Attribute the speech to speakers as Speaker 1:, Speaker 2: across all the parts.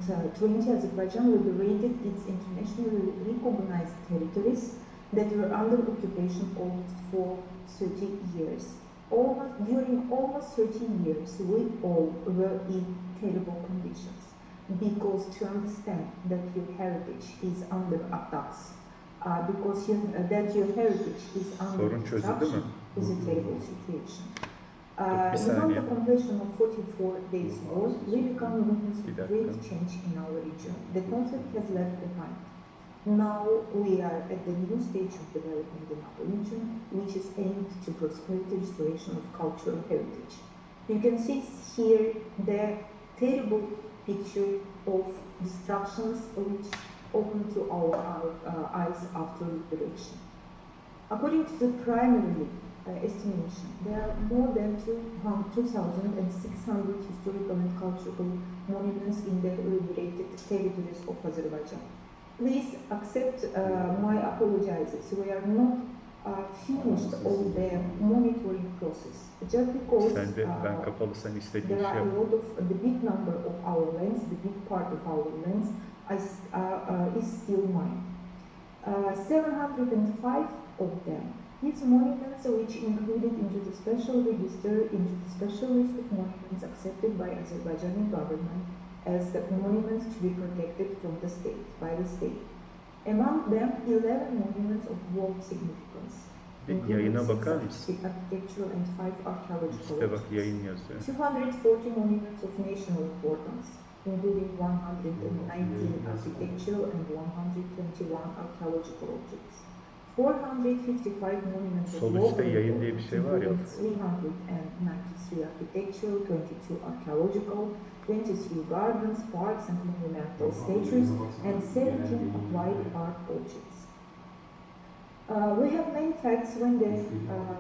Speaker 1: 2020, Azerbaijan liberated its internationally recognized territories that were under occupation for 30 years. During almost 30 years, we all were in terrible conditions, because to understand that your heritage is under attacks, that your heritage is under destruction, is a terrible situation. Without the completion of 44 days war, we become witness of great change in our region. The conflict has left behind. Now we are at the new stage of development in our region, which is aimed to prosperity, restoration of cultural heritage. You can see here the terrible picture of destructions which open to our eyes after liberation. According to the primary estimation, there are more than 2,600 historical and cultural monuments in the liberated territories of Azerbaijan. Please accept my apologizes. We are not finished all the monitoring process, just because there are a lot of the big number of our lands, the big part of our lands is still mine. 705 of them. These monuments, which included into the special register, into the special list of monuments accepted by Azerbaijani government as the monuments to be protected from the state, by the state. Among them, 11 monuments of world significance, including 6 architectural and 5 archaeological objects, 240 monuments of national importance, including 119 architectural and 121 archaeological objects. 455 monuments of local importance, including 393 architectural, 22 archaeological, 23 gardens, parks and monumental statues, and 17 applied art objects. We have many facts when the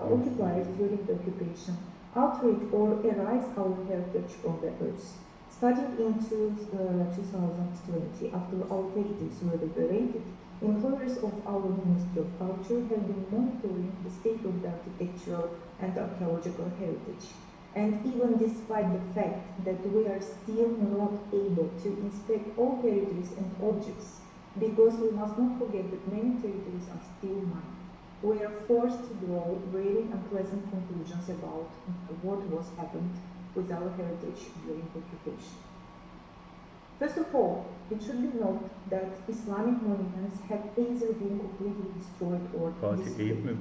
Speaker 1: occupiers during the occupation altered or erased our heritage from the earth. Starting into 2020, after our territories were liberated, employers of our Ministry of Culture have been monitoring the state of the architectural and archaeological heritage. And even despite the fact that we are still not able to inspect all territories and objects, because we must not forget that many territories are still mine, we are forced to draw very unpleasant conclusions about what was happened with our heritage during occupation. First of all, it should be noted that Islamic monuments have either been completely destroyed or destroyed.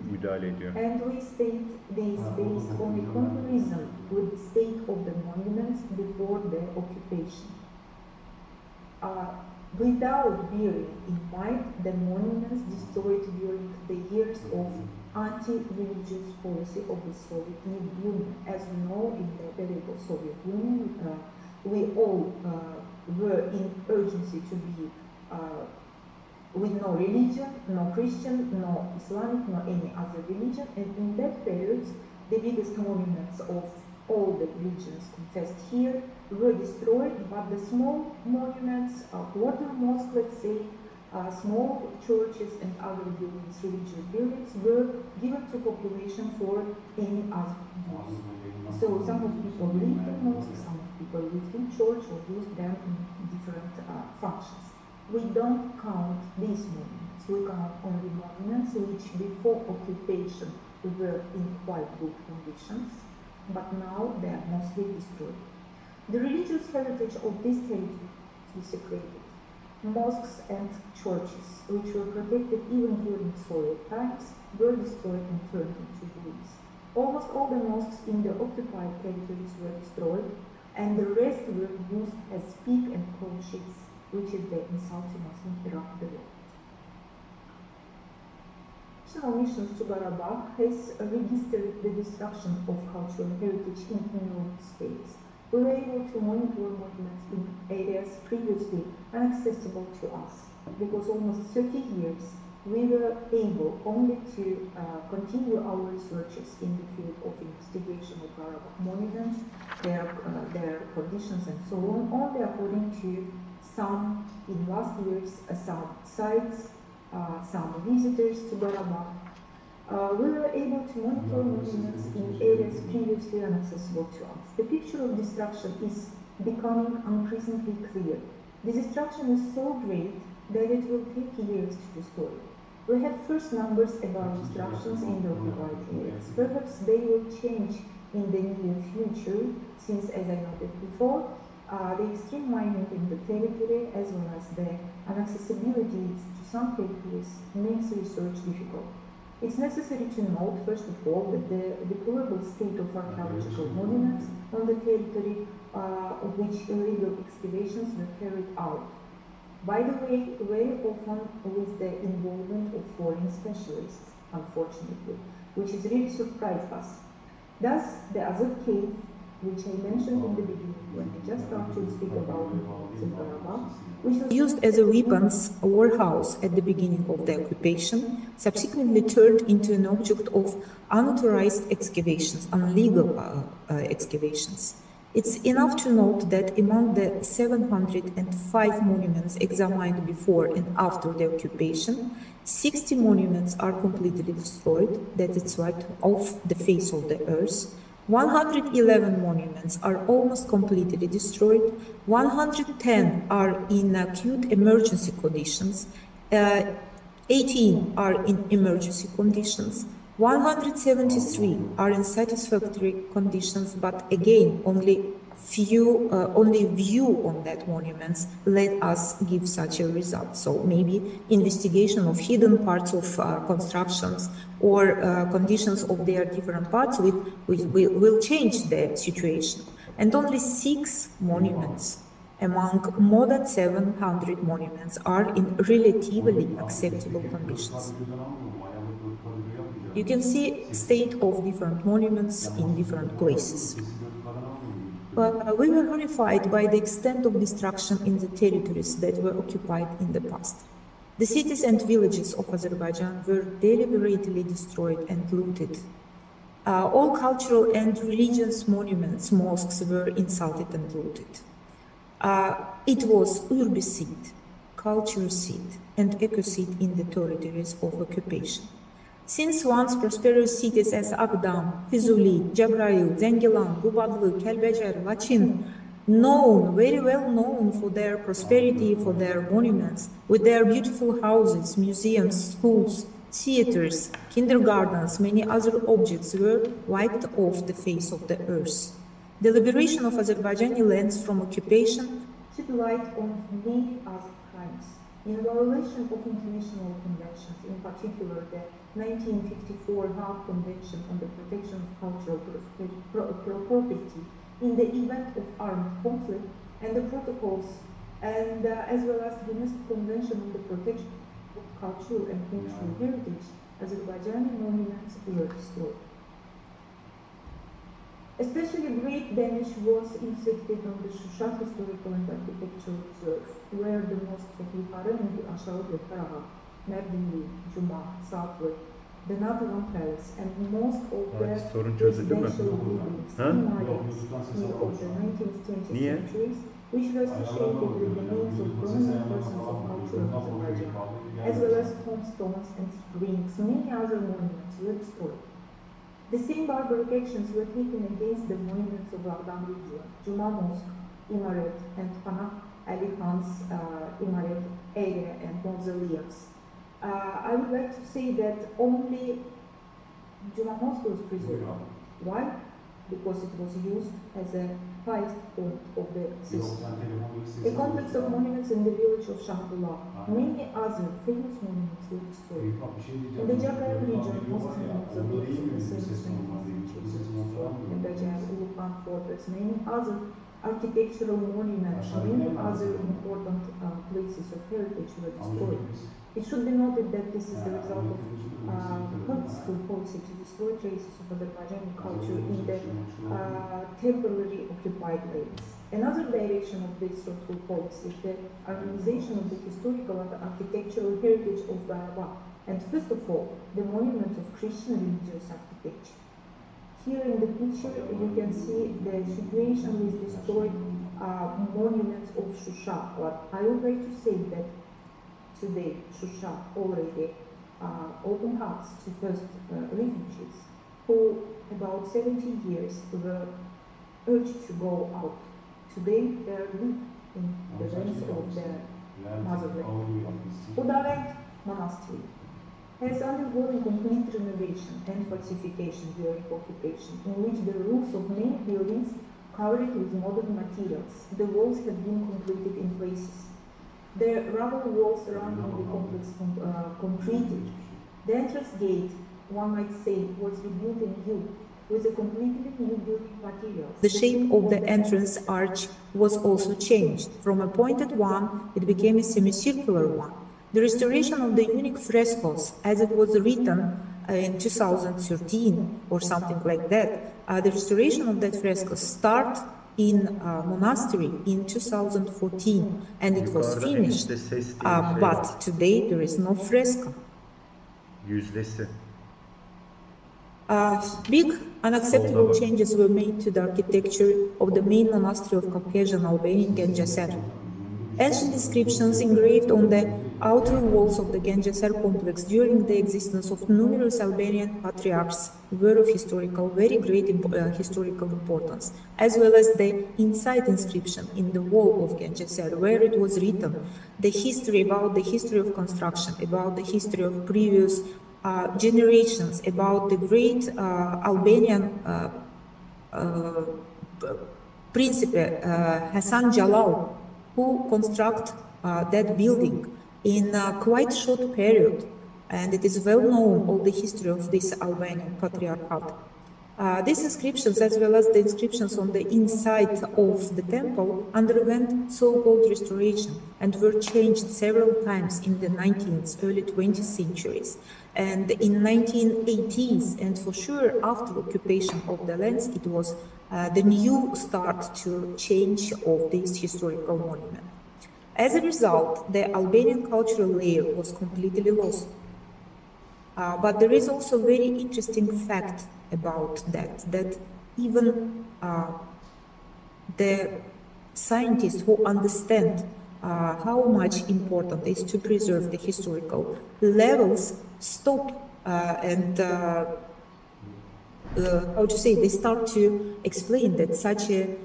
Speaker 1: And we state this based on a comparison with the state of the monuments before the occupation. Without bearing in mind the monuments destroyed during the years of anti-religious policy of the Soviet Union. As we know, in the veritable Soviet Union, we all were in urgency to be with no religion, no Christian, no Islamic, no any other religion, and in that period, the biggest monuments of all the religions confessed here were destroyed, but the small monuments, quarter mosque, let's say, small churches and other buildings, religious buildings, were given to population for any other use. So some of people lived in mosques, some of people lived in church or used them in different functions. We don't count these monuments. We count only monuments which before occupation were in quite good conditions, but now they are mostly destroyed. The religious heritage of this territory is desecrated. Mosques and churches, which were protected even during Soviet times, were destroyed and turned into ruins. Almost all the mosques in the occupied territories were destroyed, and the rest were used as pig and cow shits, which is the insult to Muslims around the world. National Missions to Karabakh has registered the destruction of cultural heritage in numerous states. We were able to monitor monuments in areas previously inaccessible to us, because almost 30 years we were able only to continue our researches in the field of investigation of Karabakh monuments, their conditions and so on, only according to some, in last years, some sites, some visitors to Karabakh. We were able to monitor monuments in areas previously inaccessible to us. The picture of destruction is becoming increasingly clear. This destruction is so great that it will take years to restore it. We have first numbers about destructions in the occupied areas. Perhaps they will change in the near future, since, as I noted before, the extreme mining in the territory as well as the inaccessibility to some territories makes research difficult. It's necessary to note, first of all, that the deplorable state of archaeological monuments on the territory of which illegal excavations were carried out. By the way, very often with the involvement of foreign specialists, unfortunately, which has really surprised us. Thus, the other cave, which I mentioned in the beginning when I just started to speak about Karabakh, which was used as a weapons warehouse at the beginning of the occupation, subsequently turned into an object of unauthorized excavations, illegal excavations. It's enough to note that among the 705 monuments examined before and after the occupation, 60 monuments are completely destroyed, that is right, off the face of the earth. 111 monuments are almost completely destroyed, 110 are in acute emergency conditions, 18 are in emergency conditions, 173 are in satisfactory conditions, but again, only view on that monuments let us give such a result. So maybe investigation of hidden parts of constructions or conditions of their different parts will change the situation. And only 6 monuments among more than 700 monuments are in relatively acceptable conditions. You can see state of different monuments in different places. We were horrified by the extent of destruction in the territories that were occupied in the past. The cities and villages of Azerbaijan were deliberately destroyed and looted. All cultural and religious monuments, mosques were insulted and looted. It was urbicide, culturecide, and ecocide in the territories of occupation. Since once prosperous cities as Agdam, Fizuli, Jabrail, Zengilan, Gubadlı, Kelbecer, Laçin, very well known for their prosperity, for their monuments, with their beautiful houses, museums, schools, theaters, kindergartens, many other objects were wiped off the face of the earth. The liberation of Azerbaijani lands from occupation shed light on many other crimes. In violation of international conventions, in particular the 1954 Hague Convention on the Protection of Cultural Property in the event of armed conflict, and the protocols, and as well as the UNESCO Convention on the Protection of Cultural and Cultural Heritage, Azerbaijani monuments were destroyed. Especially great damage was inflicted on the Shusha Historical and Architectural Reserve, where the mosques of Yukarı and Aşağı Karabakh, Mardinli, Cuma, Southwood, the Natavan Palace, and most of the residential buildings in Marias of the 19th, 20th centuries, which were associated with the names of prominent persons of culture of Azerbaijan, as well as tombstones and springs. Many other monuments were destroyed. The same barbaric actions were taken against the monuments of Agdam region, Cuma Mosque, Imaret, and Pana Ali Khan's Imaret area and mausoleums. I would like to say that only Cuma Mosque was preserved. Why? Because it was used as a highest point of the city. A complex of monuments in the village of Shahbullah. Many other famous monuments were destroyed. In the Jabrail region, mosques and mausoleums of the same and Bajar, Ulukan Fortress, many other architectural monuments, many other important places of heritage were destroyed. It should be noted that this is the result of purposeful policy to destroy traces of Azerbaijani culture in the temporarily occupied lands. Another direction of this thoughtful policy is the harmonization of the historical and architectural heritage of Karabakh, and first of all, the monuments of Christian religious architecture. Here in the picture, you can see the situation with destroyed monuments of Shusha. But I would like to say that today, Shusha already opened hearts to first refugees who about 70 years were urged to go out. Today they are in the length of the motherland. Udavent Monastery has undergone complete renovation and fortification during occupation, in which the roofs of many buildings covered with modern materials. The walls have been completed in places. The rubble walls surrounding the complex completed. The entrance gate, one might say, was rebuilt anew with a completely new building materials. The shape of the entrance arch was also changed. From a pointed one, it became a semicircular one. The restoration of the unique frescoes, as it was written in 2013 or something like that, the restoration of that fresco started in monastery in 2014 and it was finished, but today there is no fresco. Big unacceptable changes were made to the architecture of the main monastery of Caucasian Albania, Genceser. Ancient inscriptions engraved on the outer walls of the Genceser complex during the existence of numerous Albanian patriarchs were of very great historical importance, as well as the inside inscription in the wall of Genceser, where it was written the history of construction, about the history of previous generations, about the great Albanian principal Hasan Jalal, who construct that building in a quite short period, and it is well known all the history of this Albanian patriarchate. These inscriptions, as well as the inscriptions on the inside of the temple, underwent so-called restoration and were changed several times in the 19th, early 20th centuries. And in 1980s, and for sure after occupation of the lands, it was the new start to change of this historical monument. As a result, the Albanian cultural layer was completely lost. But there is also a very interesting fact about that even the scientists who understand how much important it is to preserve the historical levels stop and they start to explain that such a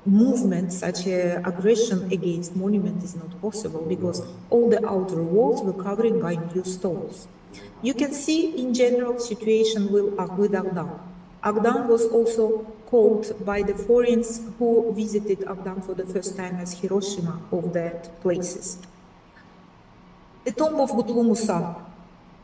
Speaker 1: movement, such a aggression against monument is not possible because all the outer walls were covered by new stones. You can see in general situation with Agdam. Agdam was also called by the foreigners who visited Agdam for the first time as Hiroshima of that places. The tomb of Gutlu Musa,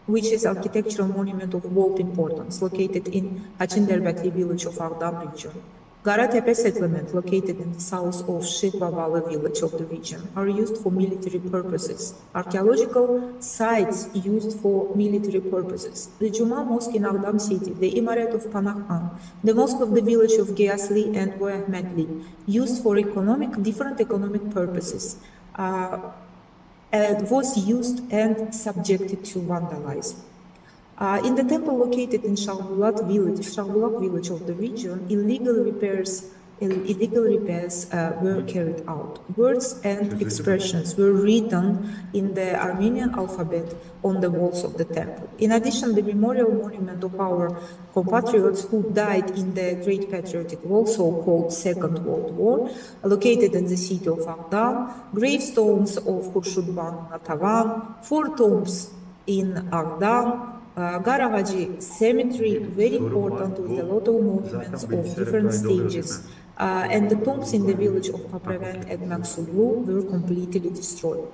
Speaker 1: which is architectural monument of world importance, located in Hachinderbekli village of Agdam region. Garatepe settlement, located in the south of Shekbabala village of the region, are used for military purposes. Archaeological sites used for military purposes. The Juma Mosque in Agdam city, the Minaret of Panahan, the mosque of the village of Geyasli and Boyahmetli, used for different economic purposes, was used and subjected to vandalism. In the temple located in Shahbulak village of the region, illegal repairs were carried out. Words and expressions were written in the Armenian alphabet on the walls of the temple. In addition, the memorial monument of our compatriots who died in the Great Patriotic War, so-called Second World War, located in the city of Agdam, gravestones of Khurshudban Natavan, 4 tombs in Agdam, Garavaji cemetery, very important, with a lot of monuments of different stages, and the tombs in the village of Paprevent and Maksulu were completely destroyed.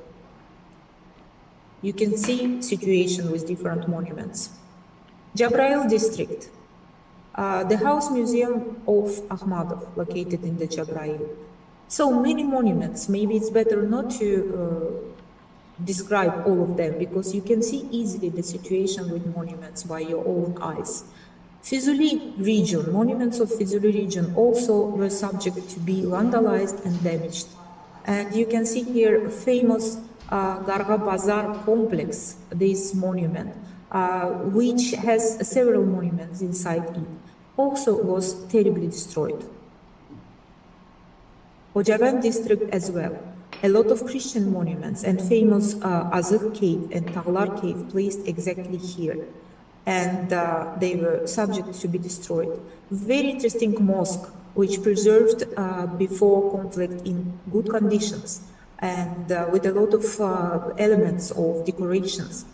Speaker 1: You can see situation with different monuments. Jabrail district, the house museum of Akhmadov, located in the Jabrail. So many monuments, maybe it's better not to describe all of them, because you can see easily the situation with monuments by your own eyes. Fizuli region, monuments of Fizuli region also were subject to be vandalized and damaged. And you can see here a famous Garga Bazar complex, this monument, which has several monuments inside it, also was terribly destroyed. Hocavan district as well. A lot of Christian monuments and famous Azık cave and Tağlar cave placed exactly here, and they were subject to be destroyed. Very interesting mosque which preserved before conflict in good conditions and with a lot of elements of decorations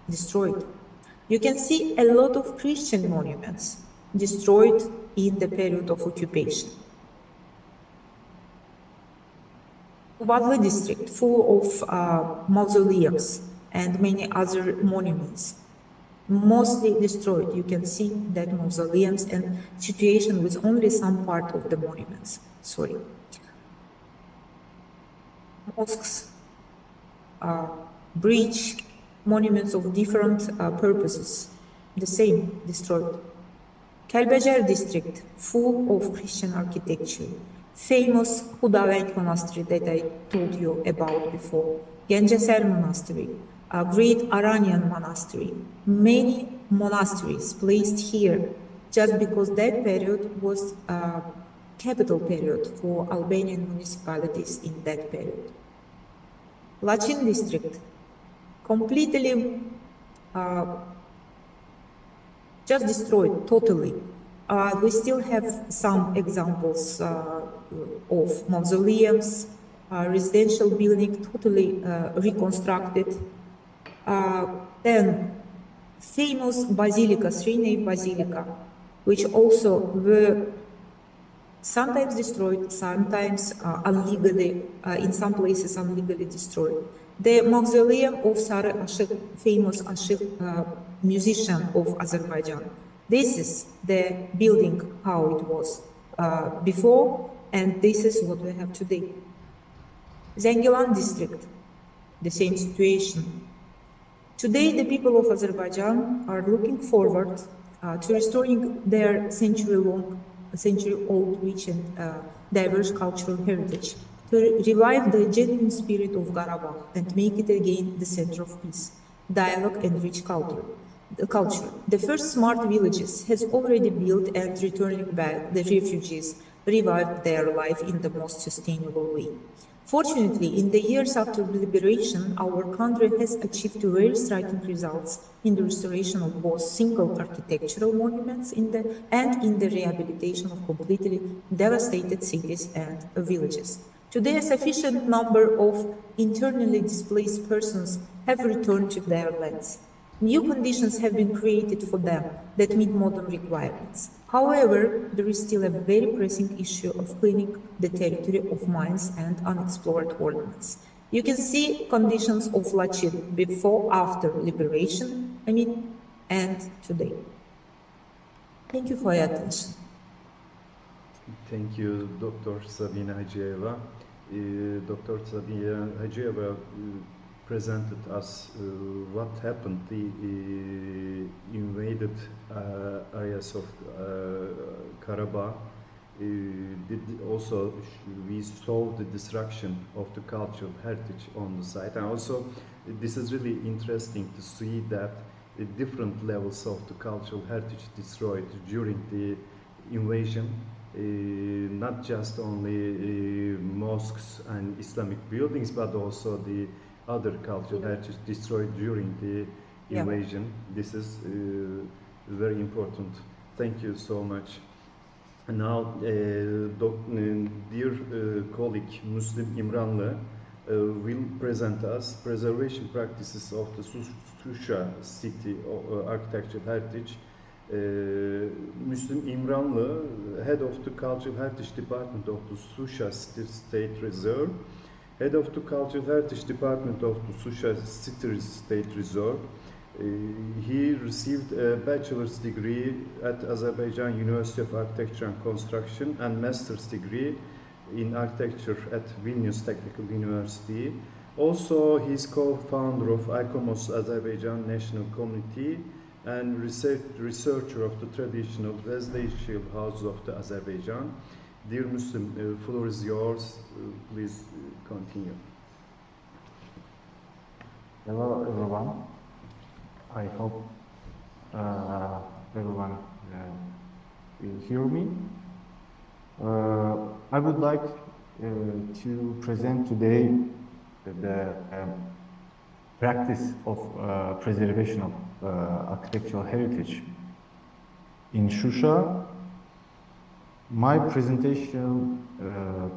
Speaker 1: destroyed. You can see a lot of Christian monuments destroyed in the period of occupation. Vadli district, full of mausoleums and many other monuments, mostly destroyed. You can see that mausoleums and situation with only some part of the monuments. Sorry. Mosques, bridge, monuments of different purposes, the same, destroyed. Kelbecer district, full of Christian architecture. Famous Hudavenk Monastery that I told you about before. Genceser Monastery, a great Iranian monastery. Many monasteries placed here just because that period was a capital period for Albanian municipalities in that period. Lachin district, completely just destroyed totally. We still have some examples of mausoleums, residential building totally reconstructed. Then famous basilica, three-nave basilica, which also were sometimes destroyed, sometimes illegally, in some places illegally destroyed. The mausoleum of Sarı Aşık, famous Aşık musician of Azerbaijan. This is the building how it was before, and this is what we have today. Zengilan district, the same situation. Today, the people of Azerbaijan are looking forward to restoring their century-old rich and diverse cultural heritage, to revive the genuine spirit of Karabakh and make it again the center of peace, dialogue and rich culture. The first smart villages has already built, and returning back the refugees revived their life in the most sustainable way. Fortunately, in the years after the liberation, our country has achieved very striking results in the restoration of both single architectural monuments and in the rehabilitation of completely devastated cities and villages. Today, a sufficient number of internally displaced persons have returned to their lands. New conditions have been created for them that meet modern requirements. However, there is still a very pressing issue of cleaning the territory of mines and unexplored ordnance. You can see conditions of Lachin before, after liberation, and today. Thank you for your attention.
Speaker 2: Thank you, Dr. Sabina Hacıyeva. Dr. Sabina Hacıyeva presented us what happened, the invaded areas of Karabakh. Also, we saw the destruction of the cultural heritage on the site. And also, this is really interesting to see that the different levels of the cultural heritage destroyed during the invasion. Not just only mosques and Islamic buildings, but also the other cultural heritage destroyed during the invasion. This is very important. Thank you so much. And now, dear colleague Muslim İmranlı will present us preservation practices of the Susha city architectural heritage. Muslim İmranlı, head of the Cultural Heritage Department of the Susha State Reserve, head of the Cultural Heritage Department of the Susha City State Reserve. He received a bachelor's degree at Azerbaijan University of Architecture and Construction and master's degree in architecture at Vilnius Technical University. Also, he is co-founder of ICOMOS Azerbaijan National Committee and researcher of the traditional residential houses of the Azerbaijan. Dear Muslim, floor is yours. Please continue.
Speaker 3: Hello, everyone. I hope everyone will hear me. I would like to present today the practice of preservation of architectural heritage in Shusha. My presentation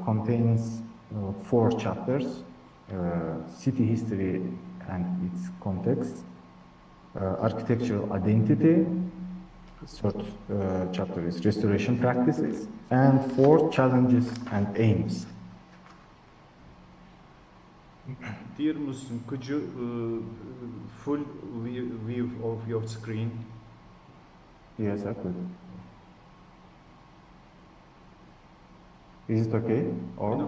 Speaker 3: contains 4 chapters: city history and its context, architectural identity, third chapter is restoration practices, and 4 challenges and aims.
Speaker 2: Dear Muslim, could you full view of your screen?
Speaker 3: Yes, I could. Is it okay? Or
Speaker 2: No,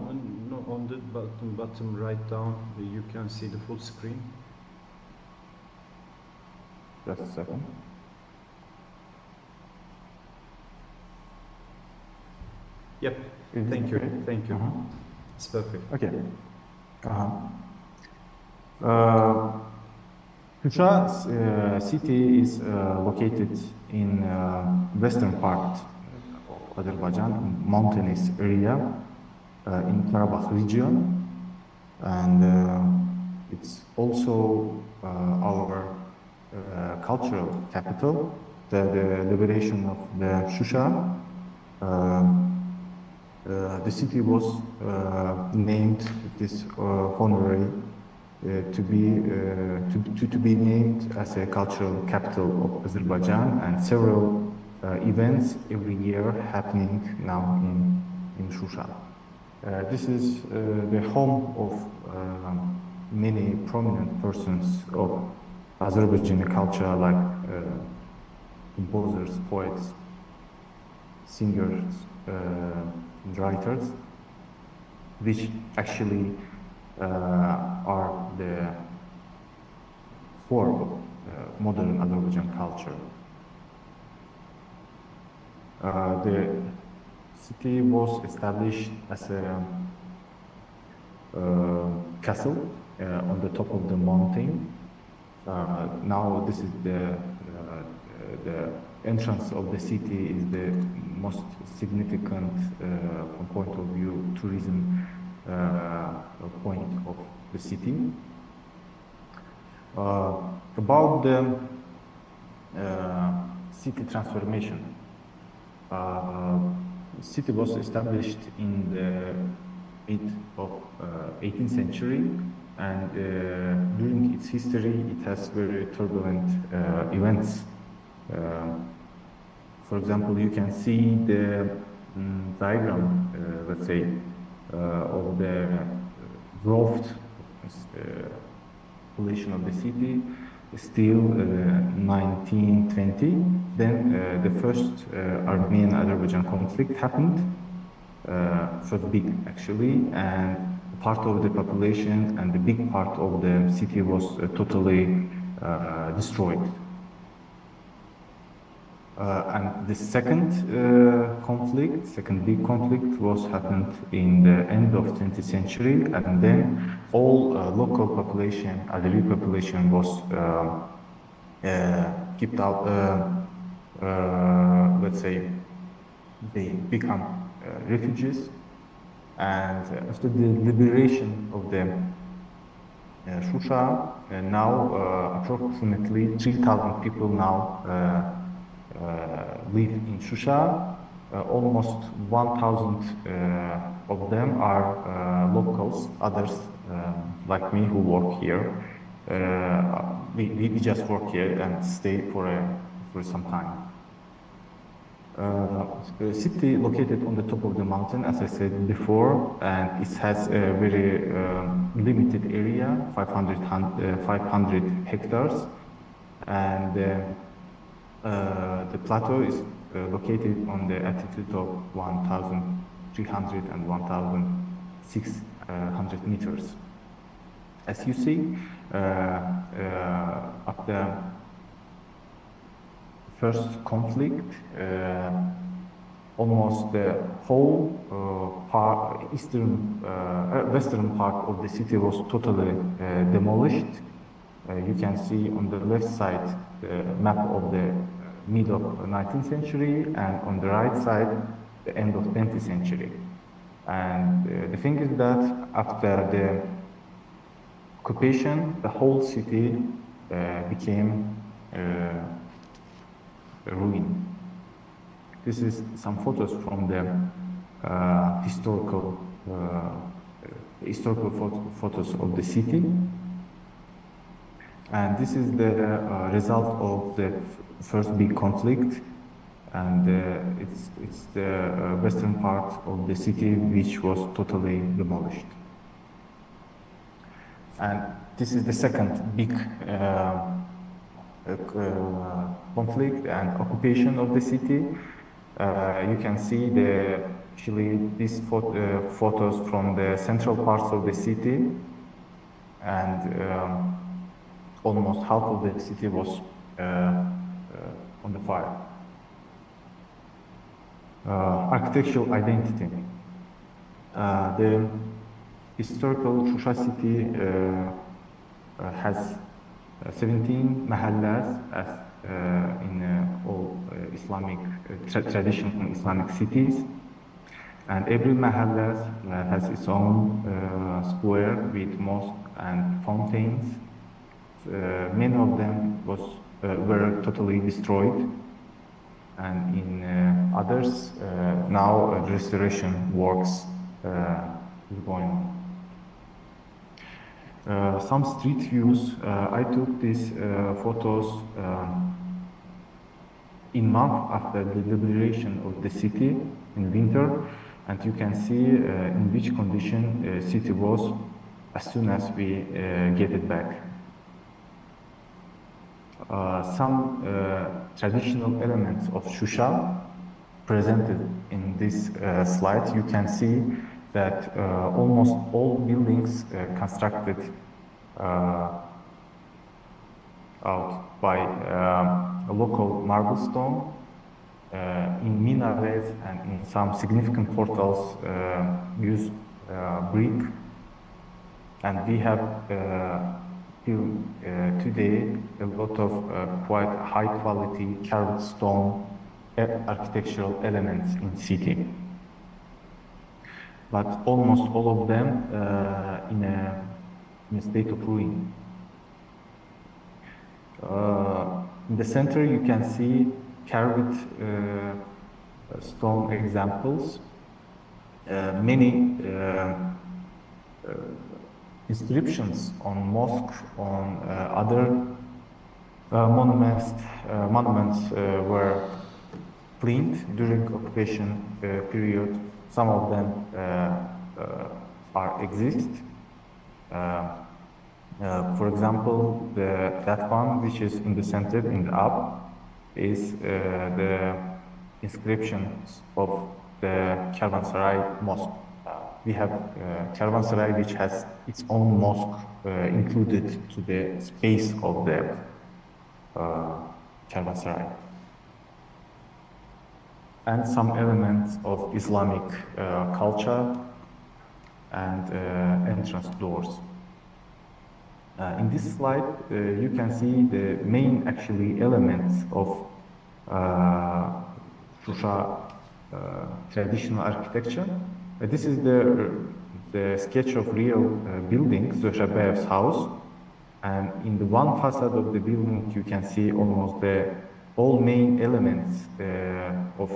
Speaker 2: on the bottom right down, you can see the full screen.
Speaker 3: just a second.
Speaker 2: Yep.
Speaker 3: Is it
Speaker 2: Thank you.
Speaker 3: okay?
Speaker 2: Thank you.
Speaker 3: Uh-huh.
Speaker 2: It's perfect.
Speaker 3: Okay. Shusha city is located in western part of Azerbaijan, mountainous area in Karabakh region, and it's also our cultural capital. The liberation of the Shusha. The city was named this honorary to be named as a cultural capital of Azerbaijan, and several events every year happening now in Shusha. This is the home of many prominent persons of Azerbaijani culture, like composers, poets, singers, writers, which actually are the core of modern Azerbaijan culture. The city was established as a castle on the top of the mountain. Now this is the entrance of the city is the most significant from point of view tourism point of the city. About the city transformation, city was established in the mid of 18th century, and during its history it has very turbulent events. For example, you can see the diagram, let's say, of the growth population of the city, still 1920. Then the first Armenian-Azerbaijan conflict happened, so big actually, and part of the population and the big part of the city was totally destroyed. And the second big conflict was happened in the end of 20th century, and then all local population, Azeri population, was kicked out. Let's say they become refugees, and after the liberation of the Shusha, now approximately 3,000 people now live in Shusha. Almost 1,000 of them are locals, others like me who work here. We just work here and stay for some time. The city located on the top of the mountain, as I said before, and it has a very limited area, 500 hectares, and the plateau is located on the altitude of 1,300 and 1,600 meters. As you see, after first conflict, almost the whole western part of the city was totally demolished. You can see on the left side the map of the mid of 19th century, and on the right side the end of 20th century. And the thing is that after the occupation, the whole city became a ruin. This is some photos from the historical photos of the city. And this is the result of the first big conflict, and it's the western part of the city which was totally demolished. And this is the second big conflict and occupation of the city. You can see actually these photos from the central parts of the city, and almost half of the city was on the fire. Architectural identity. The historical Shusha city has 17 mahallas, as in all Islamic traditional Islamic cities, and every mahalla has its own square with mosque and fountains. Many of them were totally destroyed, and in others now restoration works is going on. Some street views. I took these photos in month after the liberation of the city in winter, and you can see in which condition the city was as soon as we get it back. Some traditional elements of Shusha presented in this slide. You can see that almost all buildings constructed out by a local marble stone in minarets and in some significant portals use brick, and we have till today a lot of quite high quality carved stone architectural elements in city, but almost all of them in a state of ruin. In the center you can see carved stone examples, many inscriptions on mosque, on other monuments were cleaned during occupation period. Some of them exist. For example, that one which is in the center, in the up, is the inscriptions of the Kervansaray Mosque. We have Kervansaray, which has its own mosque included to the space of the Kervansaray. And some elements of Islamic culture and entrance doors. In this slide, you can see the main actually elements of Shusha traditional architecture. This is the sketch of real building, Zöhrabayev's house, and in the one facade of the building you can see almost all main elements of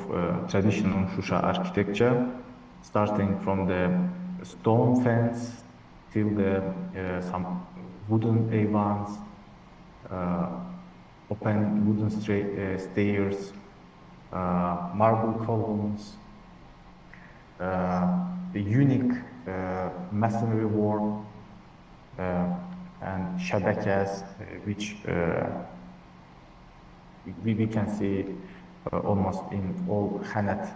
Speaker 3: traditional Shusha architecture, starting from the stone fence till some wooden avans, open wooden stairs, marble columns, the unique masonry work, and shabakas, which we can see almost in all Khanat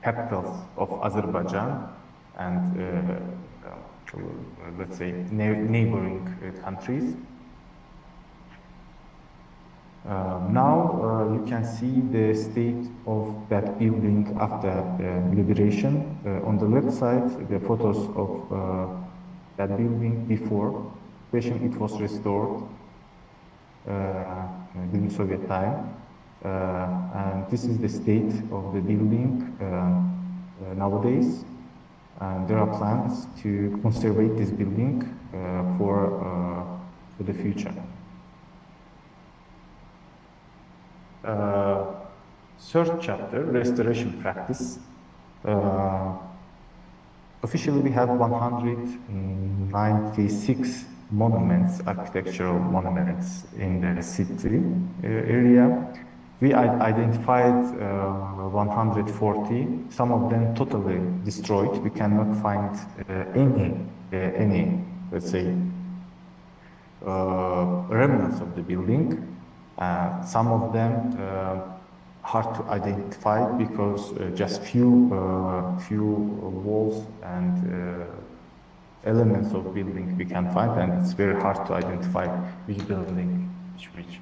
Speaker 3: capitals of Azerbaijan and let's say neighboring countries. Now you can see the state of that building after liberation. On the left side, the photos of that building before occupation. It was restored during Soviet time, and this is the state of the building nowadays. And there are plans to conserve this building for the future. third chapter, restoration practice. Officially, we have 196 monuments, architectural monuments in the city area. We identified 140, some of them totally destroyed. We cannot find any, let's say, remnants of the building. Some of them hard to identify because just few walls and elements of building we can find, and it's very hard to identify which building is which.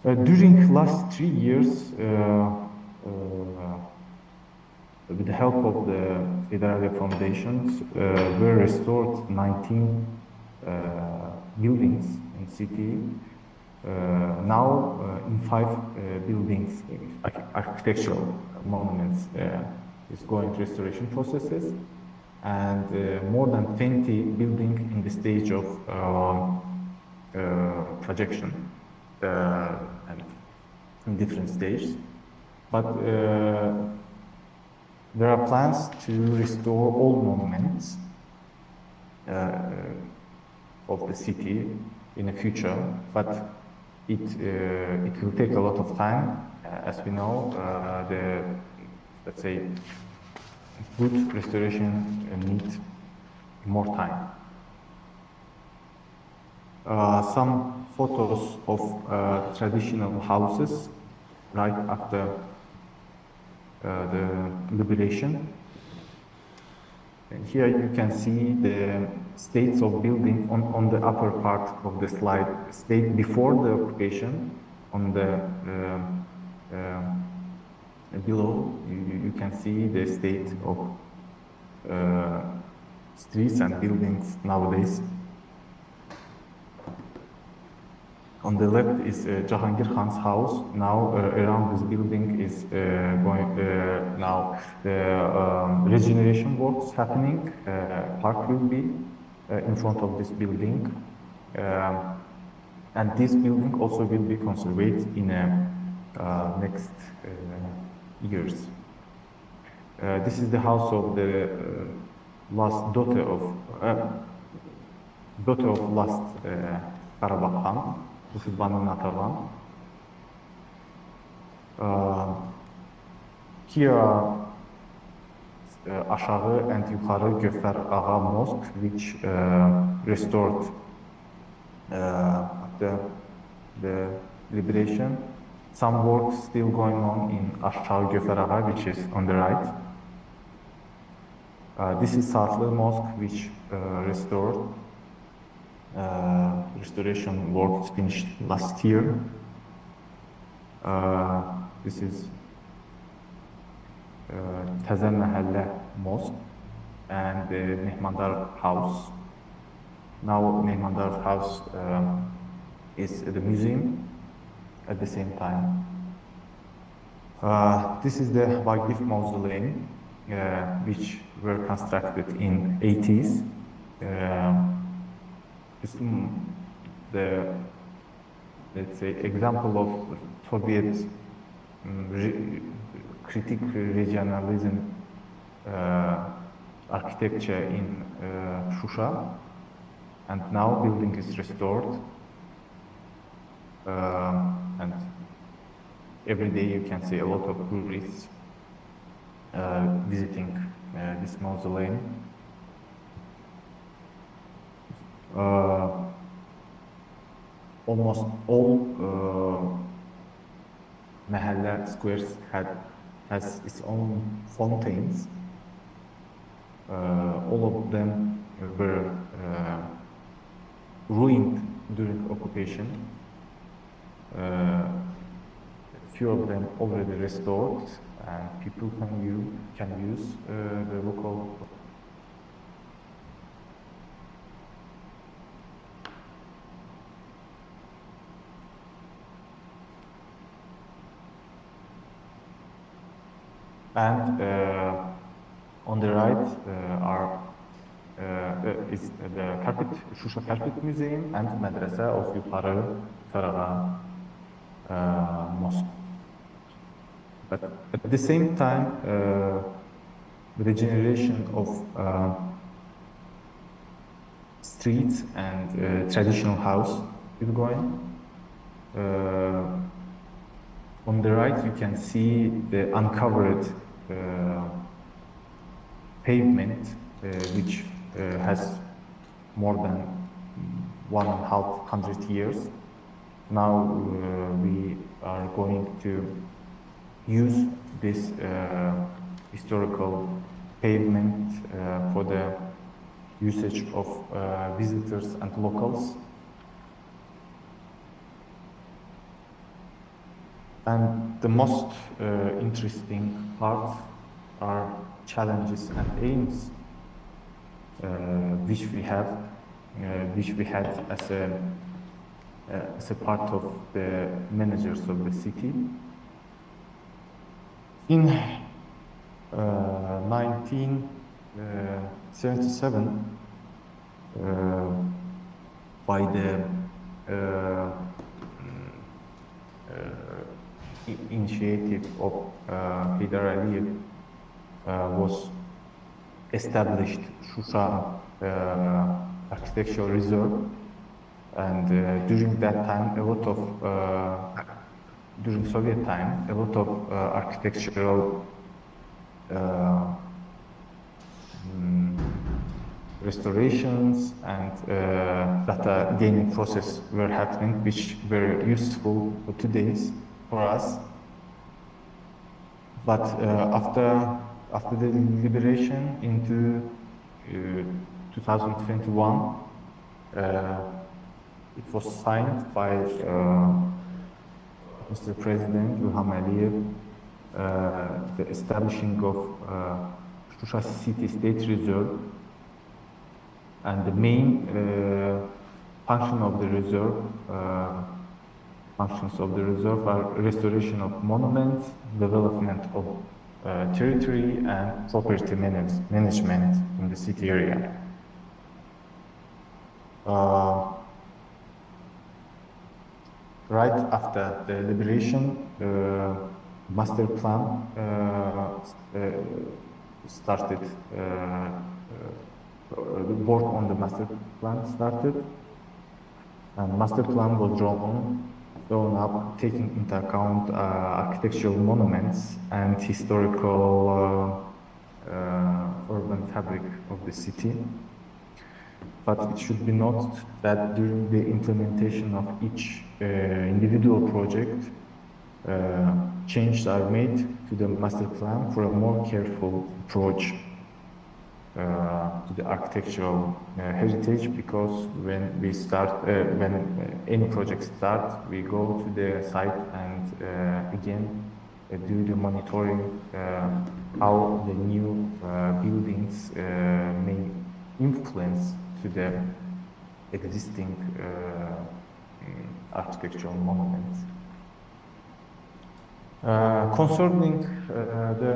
Speaker 3: During last 3 years, with the help of the Federal Foundations, were restored 19 buildings in city. Now, in 5 buildings, architectural monuments is going restoration processes, and more than 20 buildings in the stage of projection and in different stages. But there are plans to restore all monuments of the city in the future, but it will take a lot of time. As we know, let's say, good restoration needs more time. Some photos of traditional houses right after the liberation. And here you can see the states of building on the upper part of the slide, state before the occupation. On the below, you can see the state of streets and buildings nowadays. On the left is Jahangir Khan's house. Now around this building is going now regeneration works happening. Park will be in front of this building, and this building also will be conserved in next years. This is the house of the last daughter of last Karabakh Khan. This is Banu Natavan. Here are aşağı and yukarı Göfer Ağa Mosque, which restored after the liberation. Some work still going on in aşağı Göfer Ağa, which is on the right. This is Saatlı Mosque, which restored. Restoration work finished last year. This is Taze Mahalle Mosque and the Mehmandar House. Now Mehmandar House is the museum at the same time. This is the Wagif Mausoleum, which were constructed in 80s. The, let's say, example of Soviet critic regionalism architecture in Shusha, and now building is restored, and every day you can see a lot of tourists visiting this mausoleum. Almost all Mahalla squares has its own fountains. All of them were ruined during occupation. A few of them already restored, and people can use the local. And on the right is the Shusha Carpet Museum and Madrasa of Yukarı Faraga Mosque. But at the same time, the regeneration of streets and traditional house is going. On the right, you can see the uncovered pavement, which has more than 150 years. Now we are going to use this historical pavement for the usage of visitors and locals. And the most interesting part are challenges and aims which we had as a part of the managers of the city. In 1977, by the initiative of Haydar Aliyev, was established Shusha Architectural Reserve, and during that time, during Soviet time, a lot of architectural restorations and data gaining process were happening, which were useful for today's for us. But after the liberation into 2021, it was signed by Mr. President Ilham Aliyev, the establishing of Shusha City State Reserve, and the main functions of the reserve are restoration of monuments, development of territory, and property management in the city area. Right after the liberation, master plan started. The work on the master plan started, and master plan was drawn up, taking into account architectural monuments and historical urban fabric of the city. But it should be noted that during the implementation of each individual project, changes are made to the master plan for a more careful approach to the architectural heritage, because when we start, when any project starts, we go to the site and again do the monitoring how the new buildings may influence to the existing architectural monuments. Concerning the,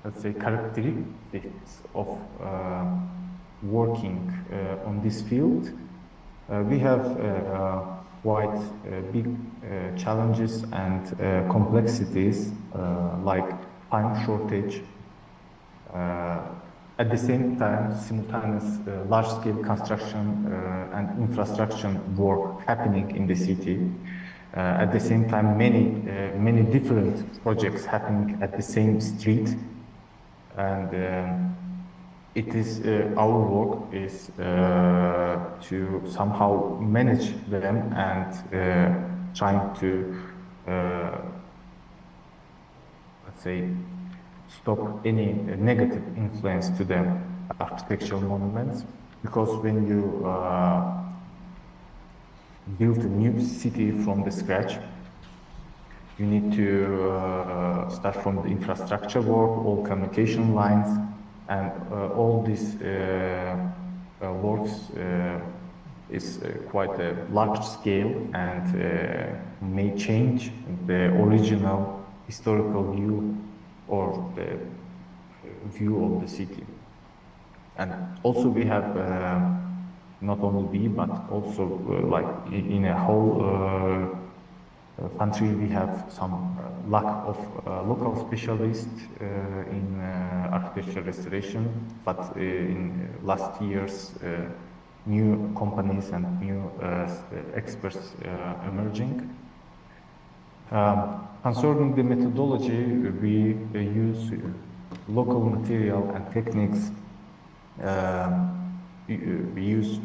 Speaker 3: let's say, characteristics of working on this field, we have quite big challenges and complexities, like time shortage, at the same time simultaneous large-scale construction and infrastructure work happening in the city. At the same time, many different projects happening at the same street, and it is our work is to somehow manage them and trying to let's say stop any negative influence to the architectural monuments, because when you build a new city from the scratch, you need to start from the infrastructure work, all communication lines, and all these works is quite a large scale and may change the original historical view or the view of the city. And also we have not only we, but also like in a whole country we have some lack of local specialists in architecture restoration, but in last years new companies and new experts emerging. Concerning the methodology, we use local material and techniques. We use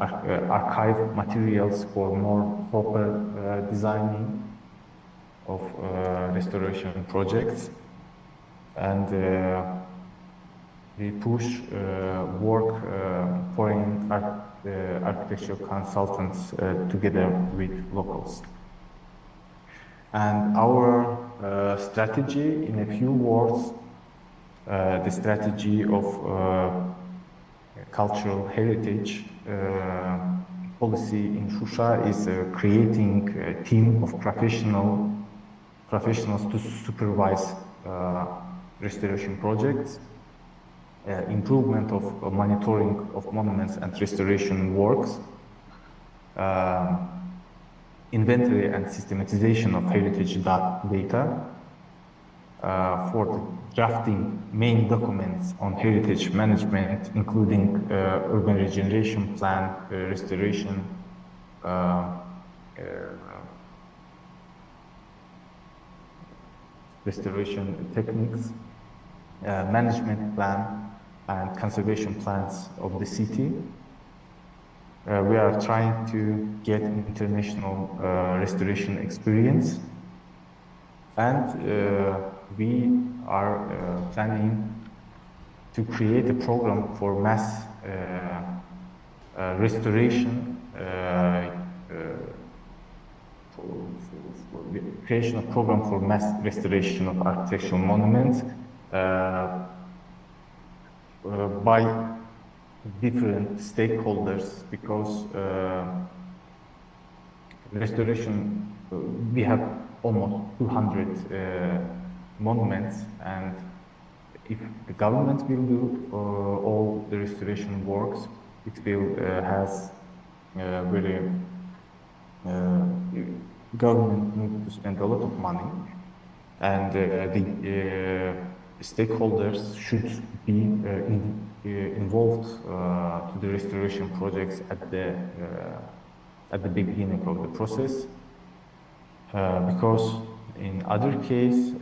Speaker 3: archive materials for more proper designing of restoration projects, and we push work foreign architectural consultants together with locals. And our strategy, in a few words, the strategy of cultural heritage policy in Shusha is creating a team of professionals to supervise restoration projects, improvement of monitoring of monuments and restoration works, inventory and systematization of heritage data, for the drafting main documents on heritage management, including urban regeneration plan, restoration, restoration techniques, management plan, and conservation plans of the city. We are trying to get international restoration experience, and we are planning to create a program for mass restoration, creation of program for mass restoration of architectural monuments by different stakeholders, because restoration, we have almost 200 monuments, and if the government will do all the restoration works, it will has very government needs to spend a lot of money, and the stakeholders should be involved to the restoration projects at the beginning of the process, because in other case,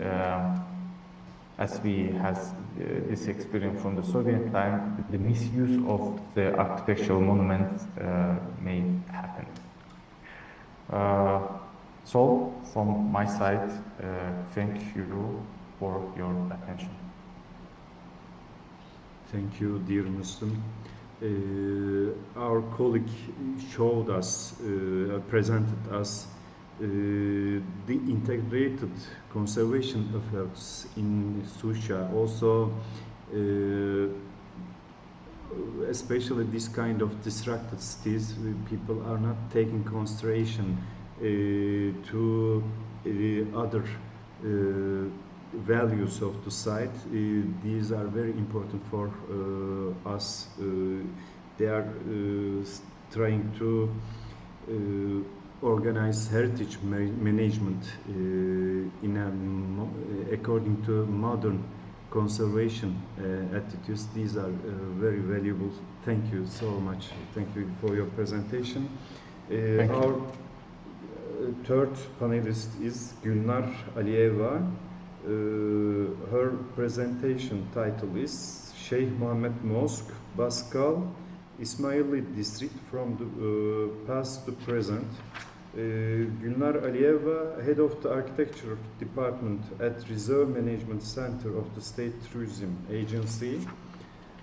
Speaker 3: as we has this experience from the Soviet time, the misuse of the architectural monuments may happen. So from my side, thank you for your attention.
Speaker 2: Thank you, dear Muslim. Our colleague showed us, presented us the integrated conservation efforts in Shusha. Also, especially this kind of distracted cities, people are not taking consideration to other values of the site. These are very important for us. They are trying to organize heritage management according to modern conservation attitudes. These are very valuable. Thank you so much. Thank you for your presentation. Our third panelist is Gülnar Aliyeva. Her presentation title is Sheikh Mohammed Mosque, Baskal, Ismaili district from the past to present. Gülnar Aliyeva, head of the architecture department at Reserve Management Center of the State Tourism Agency.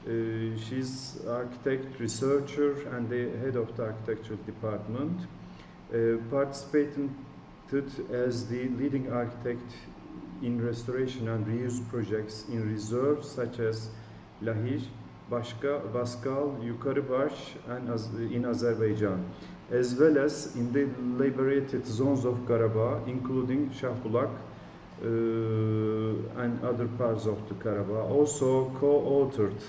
Speaker 2: She's architect, researcher, and the head of the architecture department. Participated as the leading architect in restoration and reuse projects in reserves such as Lahij, Baskal, Yukarıbaş, and in Azerbaijan, as well as in the liberated zones of Karabakh, including Shahbulak and other parts of the Karabakh. Also co-authored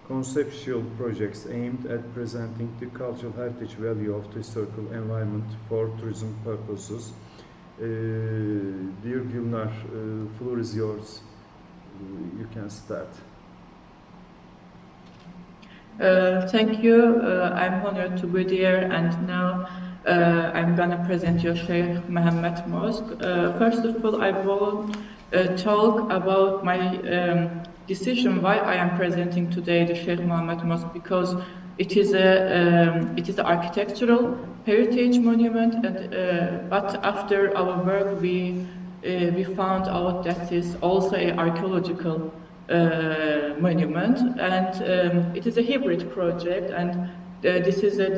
Speaker 2: conceptual projects aimed at presenting the cultural heritage value of the historical environment for tourism purposes. Dear Gülnar, floor is yours. You can start.
Speaker 4: Thank you. I'm honored to be here, and now I'm gonna present you Sheikh Mohammed Mosque. First of all, I will talk about my decision why I am presenting today the Sheikh Mohammed Mosque, because it is an architectural heritage monument, and but after our work we found out that is also an archaeological monument, and it is a hybrid project, and this is a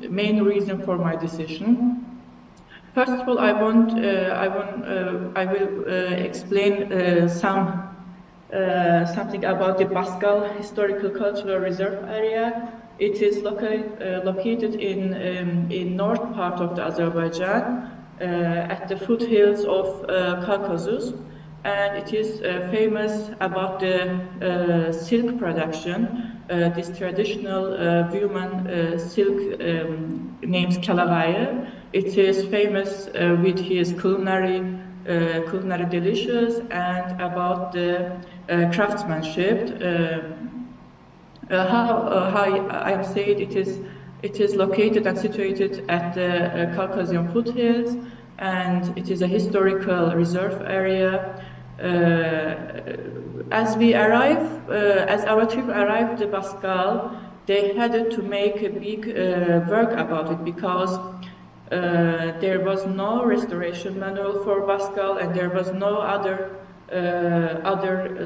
Speaker 4: main reason for my decision. First of all, I will explain something about the Baskal Historical Cultural Reserve area. It is located in north part of the Azerbaijan, at the foothills of Caucasus, and it is famous about the silk production. This traditional woman silk named Kalagaya. It is famous with his culinary delicious and about the craftsmanship. How I am saying it is located and situated at the Caucasian foothills, and it is a historical reserve area. As our trip arrived at Baskal, they had to make a big work about it, because there was no restoration manual for Baskal, and there was no other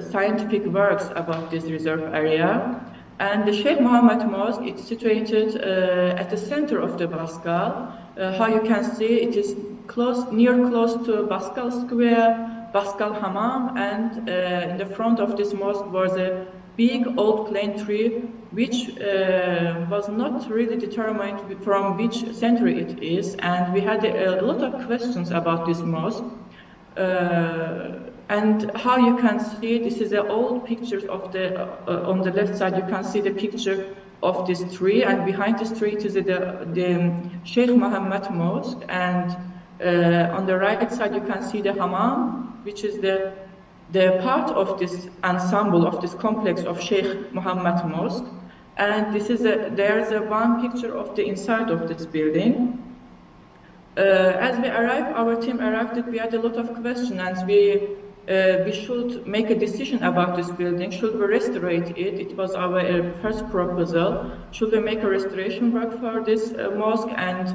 Speaker 4: scientific works about this reserve area. And the Sheikh Mohammed Mosque, it's situated at the center of the Baskal. How you can see, it is close to Baskal Square, Baskal Hamam, and in the front of this mosque was a big old plane tree, which was not really determined from which century it is, and we had a lot of questions about this mosque. And how you can see, this is the old pictures of the on the left side. You can see the picture of this tree, and behind this tree it is the Sheikh Mohammed Mosque, and on the right side you can see the Hammam, which is the part of this ensemble of this complex of Sheikh Mohammed Mosque. And this is there's one picture of the inside of this building. As we arrived, our team arrived, we had a lot of questions, and we should make a decision about this building. Should we restore it? It was our first proposal. Should we make a restoration work for this mosque and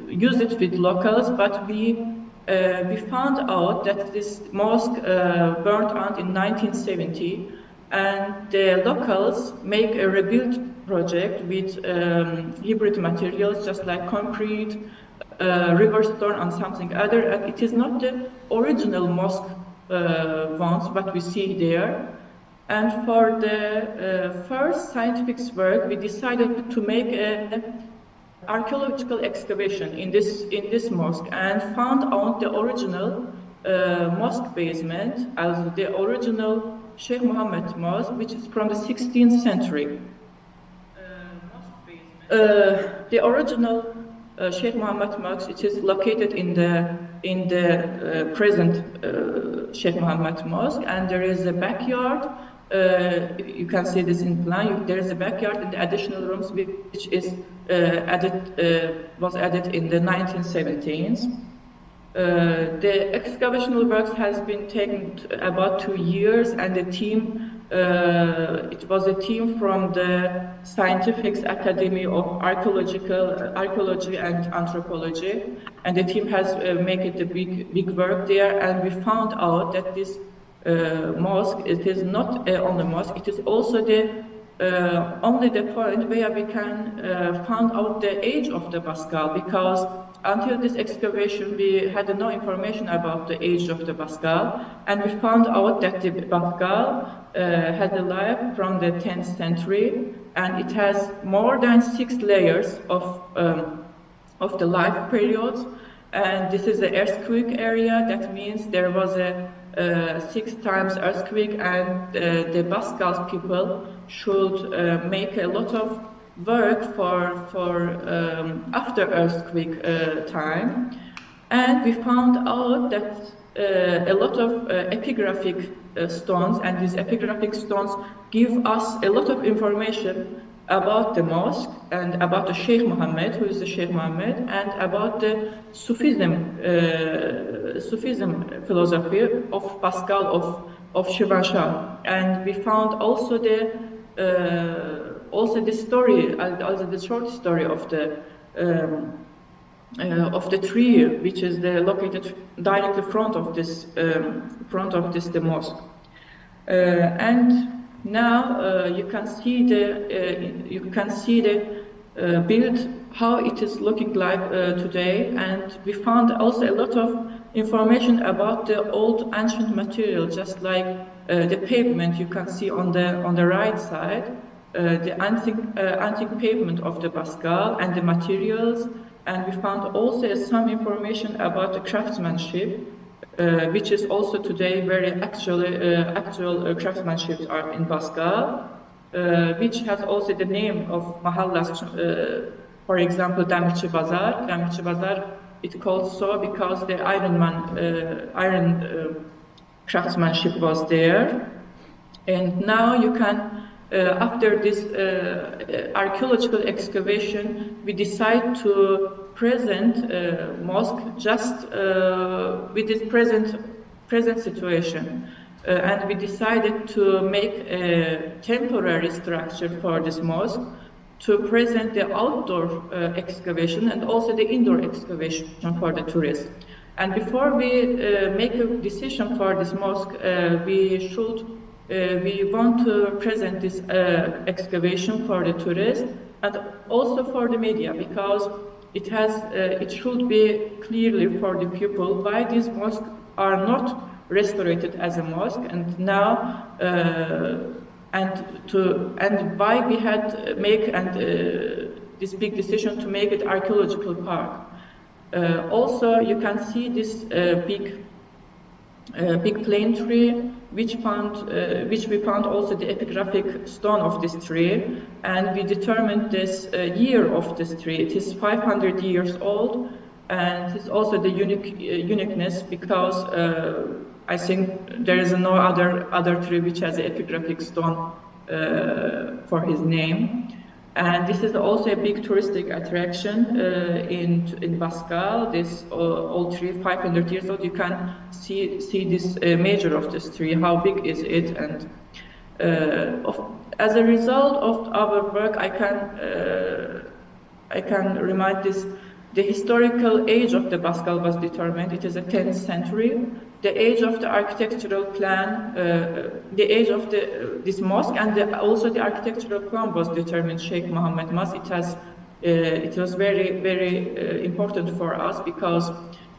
Speaker 4: use it with locals? But we found out that this mosque burned out in 1970, and the locals make a rebuild project with hybrid materials, just like concrete, river stone, and something other. And it is not the original mosque ones what we see there. And for the first scientific work, we decided to make an archaeological excavation in this mosque, and found out the original mosque basement as the original Sheikh Mohammed Mosque, which is from the 16th century. The original Sheikh Mohammed Mosque, it is located in the present Sheikh Mohammed Mosque, and there is a backyard. You can see this in plan. There is a backyard and the additional rooms, which is was added in the 1970s. The excavation works has been taken about 2 years, and the team, it was a team from the Scientific Academy of Archaeology and Anthropology, and the team has made the big work there, and we found out that this mosque, it is not only mosque, it is also only the point where we can find out the age of the Baskal, because until this excavation we had no information about the age of the Baskal, and we found out that the Baskal had a life from the 10th century, and it has more than 6 layers of the life periods. And this is the earthquake area. That means there was a 6 times earthquake, and the Baskal people should make a lot of work for after earthquake time, and we found out that a lot of epigraphic stones, and these epigraphic stones give us a lot of information about the mosque and about the Sheikh Muhammad, who is the Sheikh Muhammad, and about the Sufism philosophy of Pascal of Shirvanshah. And we found also the story, also the short story of the tree, which is located directly front of this the mosque. And now you can see the build, how it is looking like today, and we found also a lot of information about the old ancient material, just like the pavement you can see on the right side, the antique pavement of the Pascal and the materials. And we found also some information about the craftsmanship, which is also today very actual craftsmanship are in Pascal, which has also the name of mahallas. For example, Demirci Bazar. Demirci Bazar, it called so because the iron craftsmanship was there. And now you can, after this archaeological excavation, we decide to present mosque just with this present situation. And we decided to make a temporary structure for this mosque to present the outdoor excavation and also the indoor excavation for the tourists. And before we make a decision for this mosque, we want to present this excavation for the tourists and also for the media, because it should be clearly for the people why these mosques are not restored as a mosque, and now and why we had make this big decision to make it archaeological park. Also, you can see this big plane tree, which we found also the epigraphic stone of this tree, and we determined this year of this tree. It is 500 years old, and it's also the uniqueness because I think there is no other tree which has an epigraphic stone for his name. And this is also a big touristic attraction in Pascal. This old tree, 500 years old, you can see this measure of this tree, how big is it. And as a result of our work, I can remind this. The historical age of the Pascal was determined. It is a 10th century. The age of the architectural plan, the age of this mosque, and also the architectural plan was determined. Sheikh Mohammed Mosque. It was very, very important for us because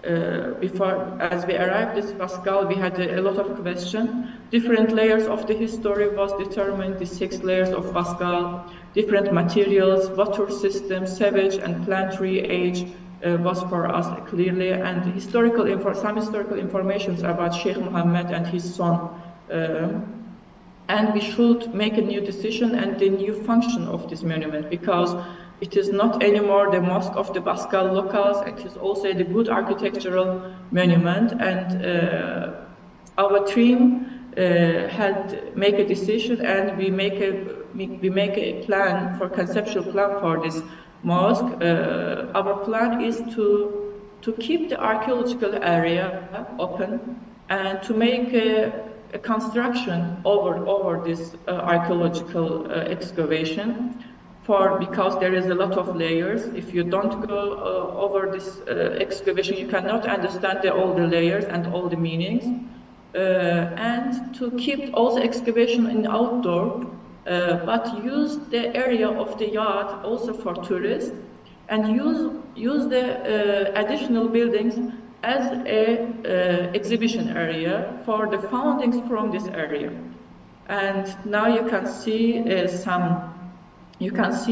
Speaker 4: as we arrived at Pascal, we had a lot of questions. Different layers of the history was determined. The 6 layers of Pascal, different materials, water system, savage and plant tree age. Was for us clearly, and some historical information about Sheikh Mohammed and his son, and we should make a new decision and the new function of this monument, because it is not anymore the mosque of the Pascal locals. It is also the good architectural monument, and our team had make a decision, and we make a plan for conceptual plan for this mosque. Our plan is to keep the archaeological area open and to make a construction over this archaeological excavation, because there is a lot of layers. If you don't go over this excavation, you cannot understand all the layers and all the meanings. And to keep also excavation in outdoor, but use the area of the yard also for tourists, and use the additional buildings as a exhibition area for the findings from this area. And now you can see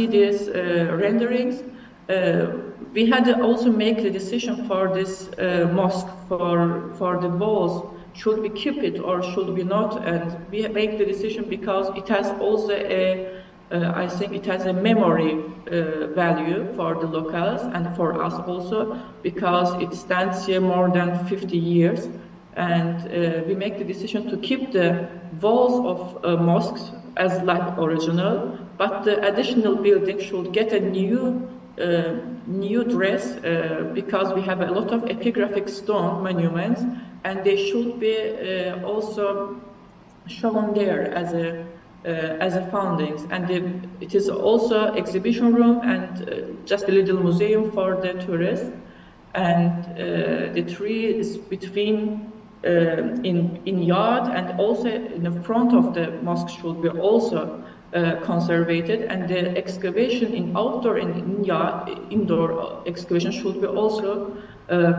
Speaker 4: these renderings. We had to also make the decision for this mosque, for the walls. Should we keep it or should we not? And we make the decision because it has also a I think it has a memory value for the locals and for us also, because it stands here more than 50 years. And we make the decision to keep the walls of mosques as like original, but the additional building should get a new dress because we have a lot of epigraphic stone monuments, and they should be also shown there as a foundings. And it is also exhibition room and just a little museum for the tourists. And the tree is between in yard, and also in the front of the mosque should be also conserved, and the excavation in outdoor and indoor excavation should be also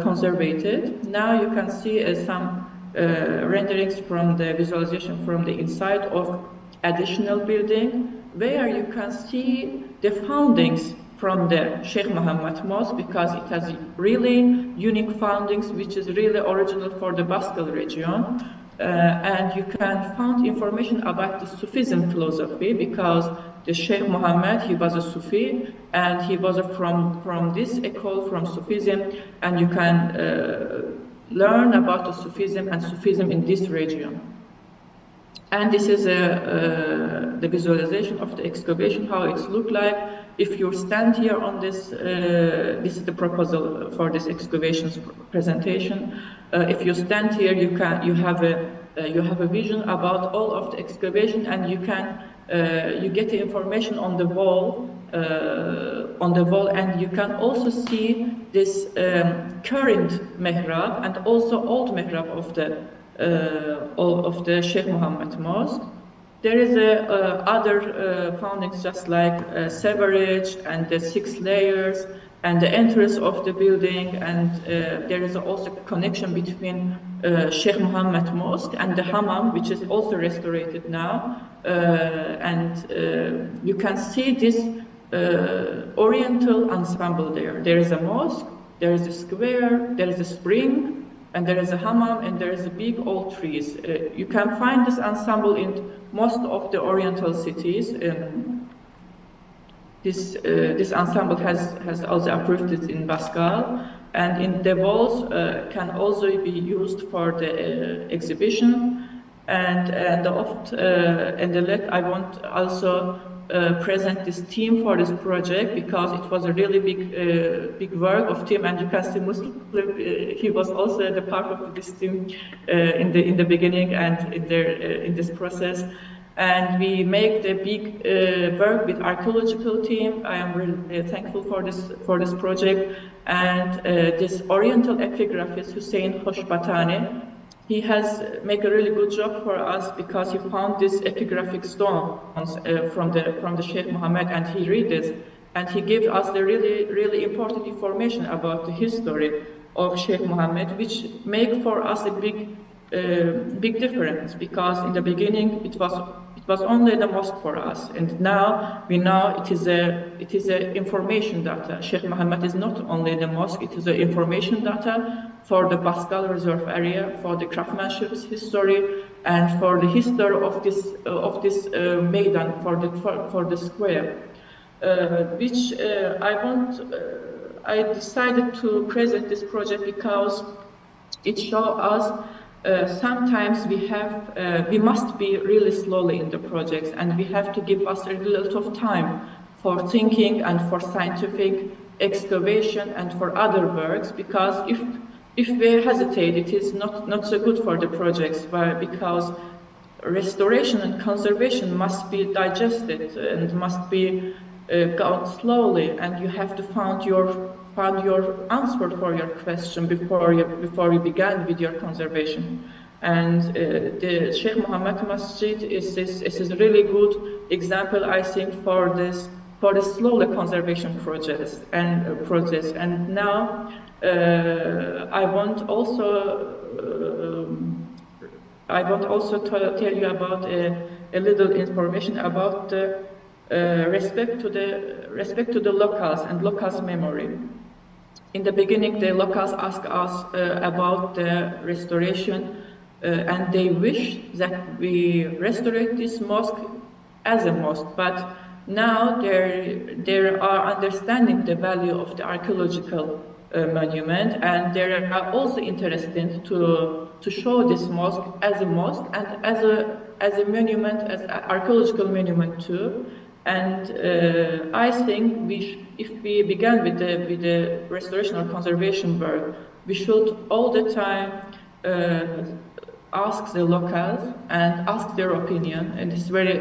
Speaker 4: conserved. Now you can see some renderings from the visualization from the inside of additional building, where you can see the foundings from the Sheikh Mohammed Mosque, because it has really unique foundings, which is really original for the Basque region. And you can find information about the Sufism philosophy, because the Sheikh Mohammed, he was a Sufi, and he was from this école, from Sufism, and you can learn about the Sufism and Sufism in this region. And this is the visualization of the excavation, how it's look like. If you stand here on this, this is the proposal for this excavations presentation. If you stand here, you have a vision about all of the excavation, and you get the information on the wall, and you can also see this current mihrab and also old mihrab of the Sheikh Mohammed Mosque. There is other foundings, just like sewerage and the 6 layers and the entrance of the building, and there is also a connection between Sheikh Mohammed Mosque and the Hammam, which is also restored now. And you can see this oriental ensemble there. There is a mosque, there is a square, there is a spring, and there is a hammam, and there is a big old trees. You can find this ensemble in most of the oriental cities. This ensemble has also approved it in Bascal, and in the walls can also be used for the exhibition. And the left, I want also present this team for this project, because it was a really big work of team, and you can see Muslim, he was also the part of this team in the beginning and in this process. And we make the big work with archaeological team. I am really thankful for this project. And this Oriental epigraphist Hussein Khoshbatani, he has made a really good job for us, because he found these epigraphic stones from the Sheikh Mohammed, and he read this, and he gave us the really important information about the history of Sheikh Mohammed, which make for us a big difference, because in the beginning it was only the mosque for us, and now we know it is a information data. Sheikh Mohammed is not only the mosque; it is a information data for the Bascal Reserve area, for the craftsmanship history, and for the history of this maidan, for the square, which I decided to present this project because it shows us sometimes we must be really slowly in the projects, and we have to give us a lot of time for thinking and for scientific excavation and for other works, because if we hesitate, it is not so good for the projects, because restoration and conservation must be digested and must be gone slowly, and you have to find your answer for your question before you began with your conservation. And the Sheikh Mohammed Masjid is a really good example, I think, for the slowly conservation process. And now I want also to tell you about a little information about the respect to the locals and locals' memory. In the beginning, the locals asked us about the restoration, and they wish that we restore this mosque as a mosque. But now they are understanding the value of the archaeological monument, and they are also interested to show this mosque and as a monument, as an archaeological monument too. And I think if we began with the restoration or conservation work, we should all the time ask the locals and ask their opinion, and it's very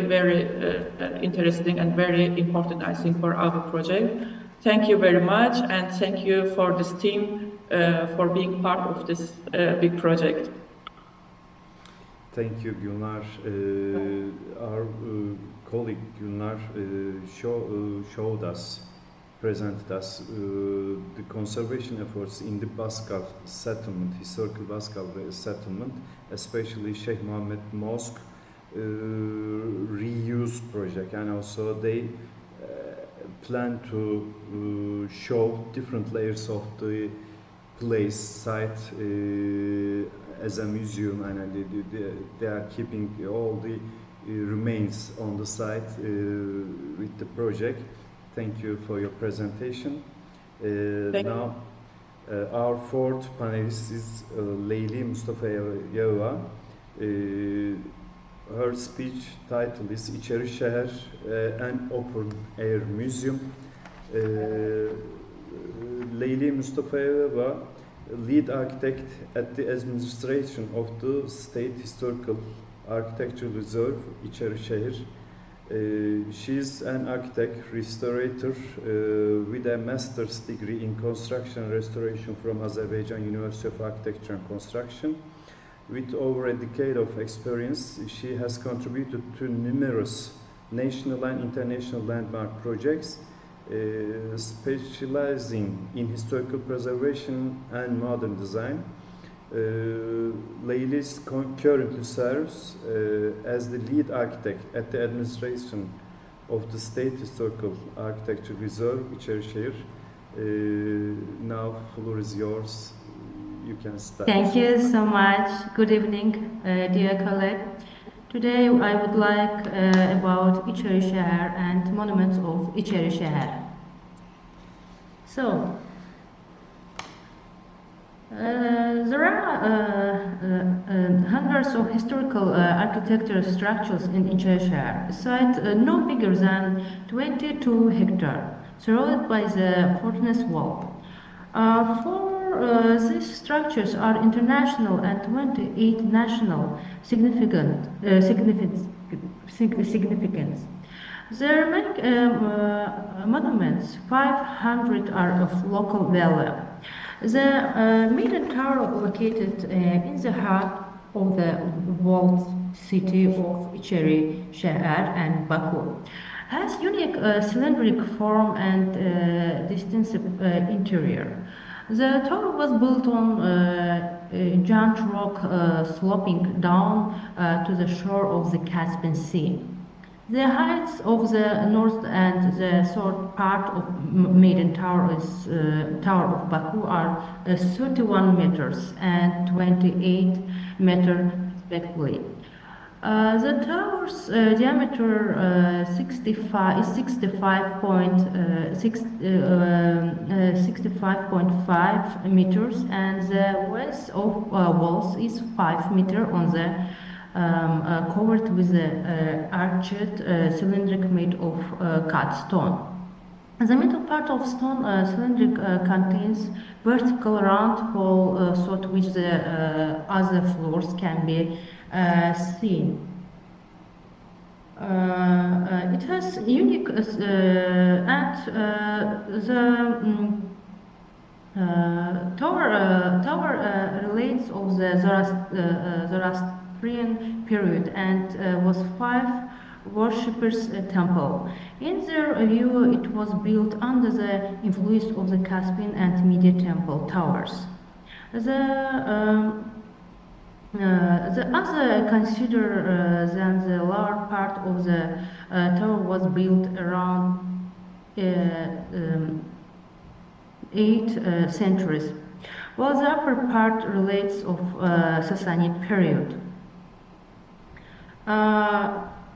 Speaker 4: interesting and very important, I think, for our project. Thank you very much, and thank you for this team for being part of this big project.
Speaker 2: Thank you, Gülnar. Our colleague Gülnar presented us the conservation efforts in the Baskal settlement, historical Baskal settlement, especially Sheikh Mohammed Mosque reuse project, and also they plan to show different layers of the place site as a museum, and they are keeping all the remains on the site with the project. Thank you for your presentation. Now, our fourth panelist is Leyli Mustafayeva. Her speech title is IRCICA an Open Air Museum. Leyli Mustafayeva, lead architect at the administration of the State Historical Architectural Reserve, İçerişehir. She is an architect, restorator with a master's degree in construction and restoration from Azerbaijan University of Architecture and Construction. With over a decade of experience, she has contributed to numerous national and international landmark projects, specializing in historical preservation and modern design. Leyli currently serves as the lead architect at the administration of the State Historical Architecture Reserve, İçerişehir. Now, floor is yours. You can start.
Speaker 5: Thank you so much. Good evening, dear colleague. Today I would like about İçerişehir and monuments of İçerişehir. So, there are hundreds of historical architectural structures in İçerişehir, a site no bigger than 22 hectares, surrounded by the fortress wall. These structures are international and 28 national significance. There are many monuments, 500 are of local value. The main tower located in the heart of the walled city of İçerişehir and Baku has unique cylindrical form and distinctive interior. The tower was built on giant rock sloping down to the shore of the Caspian Sea. The heights of the north and the south part of Maiden Tower is Tower of Baku are 31 meters and 28 meters respectively. The tower's diameter is 65.5 meters, and the width of walls is 5 meters on the covered with the arched cylindric made of cut stone. The middle part of stone cylindric contains vertical round hole through which the other floors can be seen. It has unique and the tower relates of the Zoroastrian period and was 5 worshippers' temple. In their view, it was built under the influence of the Caspian and Media temple towers. The other consider than the lower part of the tower was built around 8 centuries, while the upper part relates of Sassanid period.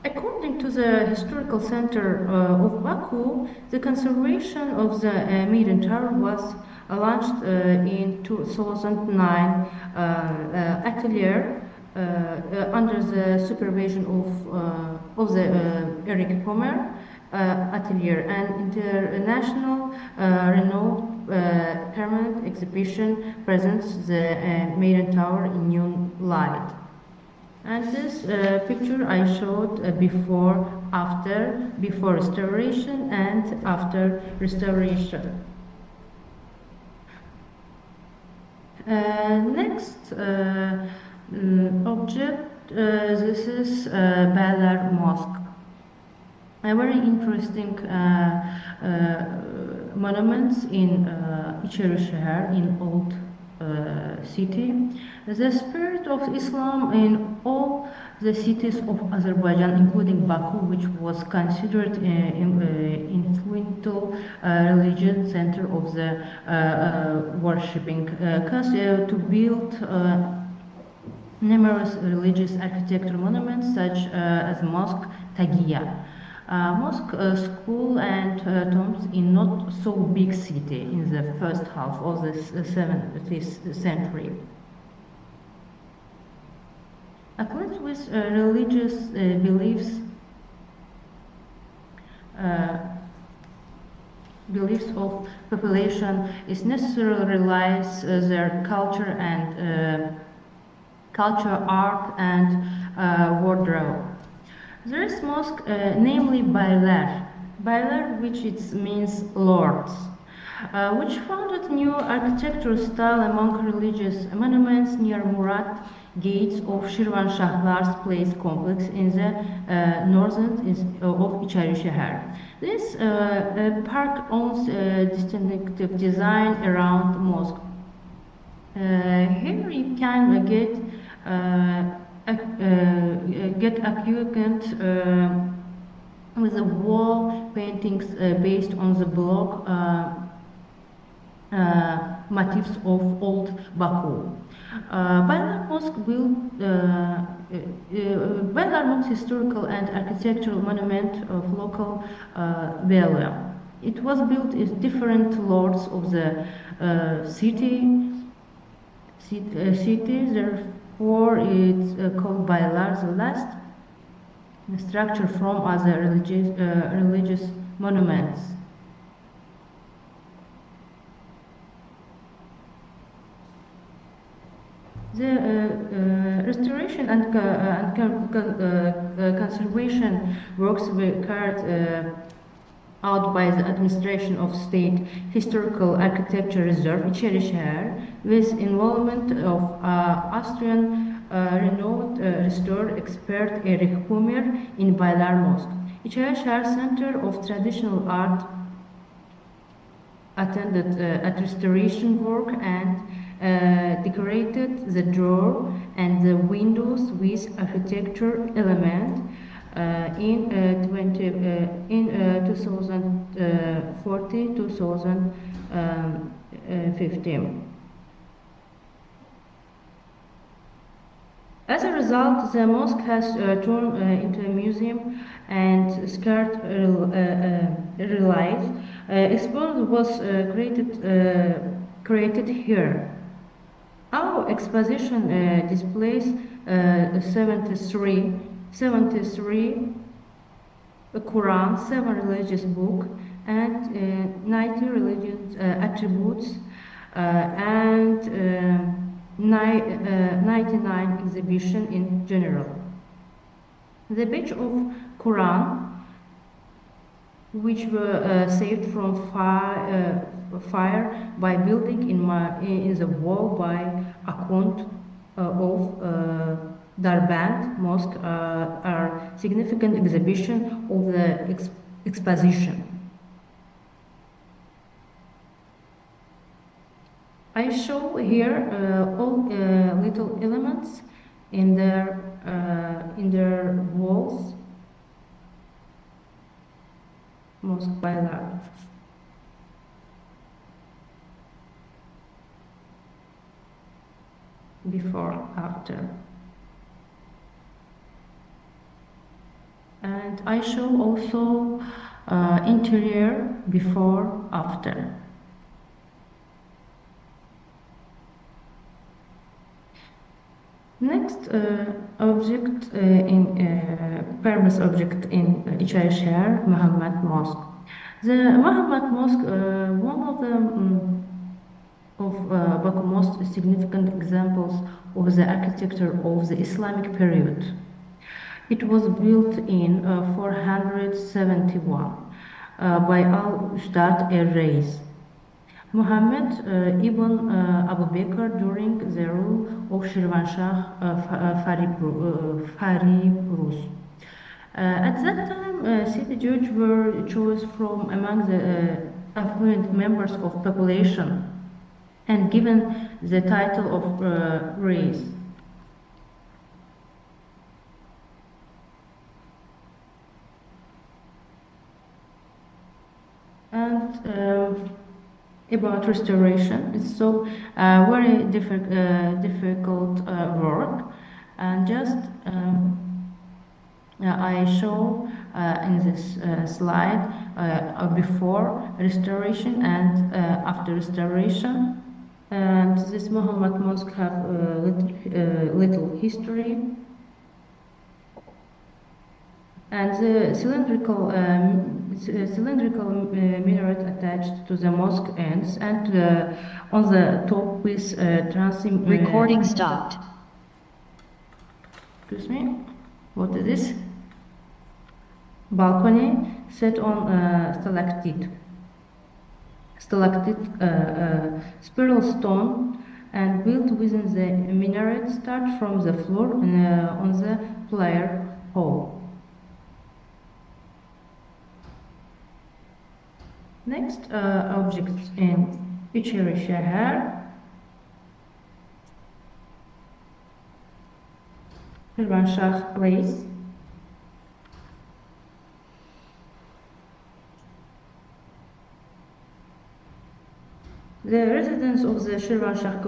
Speaker 5: According to the Historical Center of Baku, the conservation of the Maiden Tower was launched in 2009 atelier under the supervision of the Eric Pomer atelier, an international renowned permanent exhibition presents the Maiden Tower in new light. And this picture I showed before restoration and after restoration. Next object, this is Balar Mosque. A very interesting monuments in İçerişehir in old city. The spirit of Islam in all the cities of Azerbaijan, including Baku, which was considered influential religious center of the worshipping, to build numerous religious architectural monuments such as Mosque Tagiya. Mosque, school and tombs in not so big city in the first half of the 7th century. According with religious beliefs of population is necessarily realize their culture and art and wardrobe. There is mosque, namely Baylar, which it means lords, which founded new architectural style among religious monuments near Murat gates of Şirvanşahlar's place complex in the northern of İçerişehir. This park owns distinctive design around the mosque. Here you can get acquainted with the wall paintings based on the block motifs of old Baku. Baylar Mosque historical and architectural monument of local value. It was built as different lords of the city. Therefore, it's called Baylar, the last structure from other religious monuments. The restoration and conservation works were carried out by the administration of State Historical Architecture Reserve İçerişehir with involvement of Austrian renowned restorer expert Erich Pumer in Baylar Mosque. İçerişehir Center of Traditional Art attended at restoration work and decorated the door and the windows with architecture element in 2014-2015. As a result, the mosque has turned into a museum and scarce relief. Exposition was created here. Our exposition displays 73 Quran, 7 religious books, and 90 religious attributes, and 99 exhibition in general. The batch of Quran, which were saved from fire by building in the wall by account of Darband Mosque, are significant exhibition of the exposition. I show here all little elements in their walls. Mosque Baylar. Before, after. And I show also interior before, after. Next object famous object in IRCICA, Muhammad Mosque. The Muhammad Mosque, one of the Baku most significant examples of the architecture of the Islamic period. It was built in 471 by Al-Ustad al-Reis. Muhammad ibn Abu Bakr during the rule of Shirvanshah Faribruz. At that time, city judges were chosen from among the affluent members of population and given the title of Reis. And about restoration, it's so very difficult work, and just I show in this slide before restoration and after restoration. And this Muhammad Mosque have little history. And the cylindrical minaret attached to the mosque ends, and on the top with
Speaker 6: Recording stopped.
Speaker 5: Excuse me. What is this? Balcony set on stalactite spiral stone and built within the minaret, start from the floor on the prayer hall. Next objects in IRCICA, Shirvanshah Place. The residence of the Shirvanshah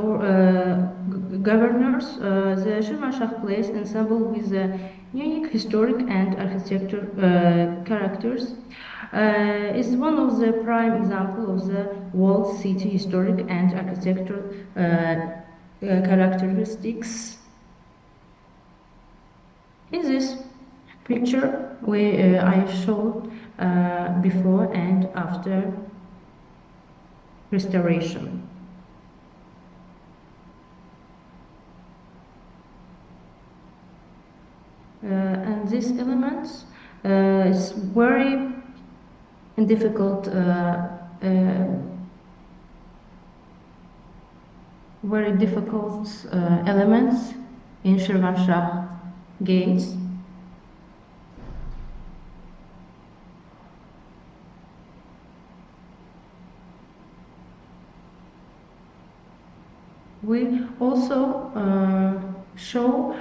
Speaker 5: governors, the Shirvanshah Place ensemble with unique historic and architecture characters, is one of the prime examples of the walled city historic and architectural characteristics. In this picture, I showed before and after restoration. And these elements is very difficult, elements in Shirvanshah gates. We also show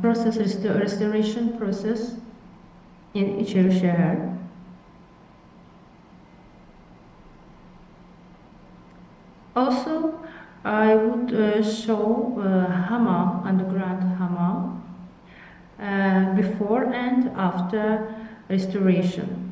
Speaker 5: restoration process in IRCICA. Also, I would show hammam, underground hammam, before and after restoration.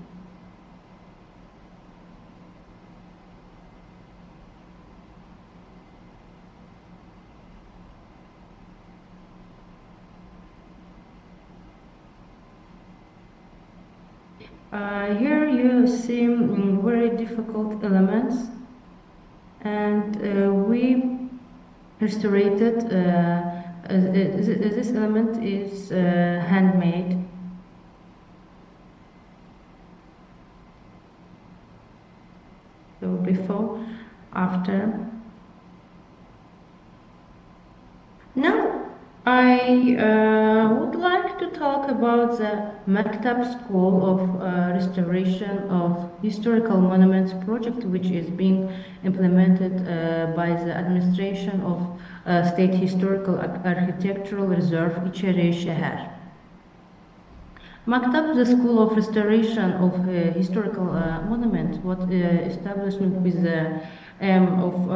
Speaker 5: Here you see very difficult elements, and we restored this element is handmade. So before, after. Now I would like to talk about the Maktab School of Restoration of Historical Monuments project, which is being implemented by the administration of State Historical Architectural Reserve IRCICA. Maktab, the School of Restoration of Historical Monuments, was established with the aim of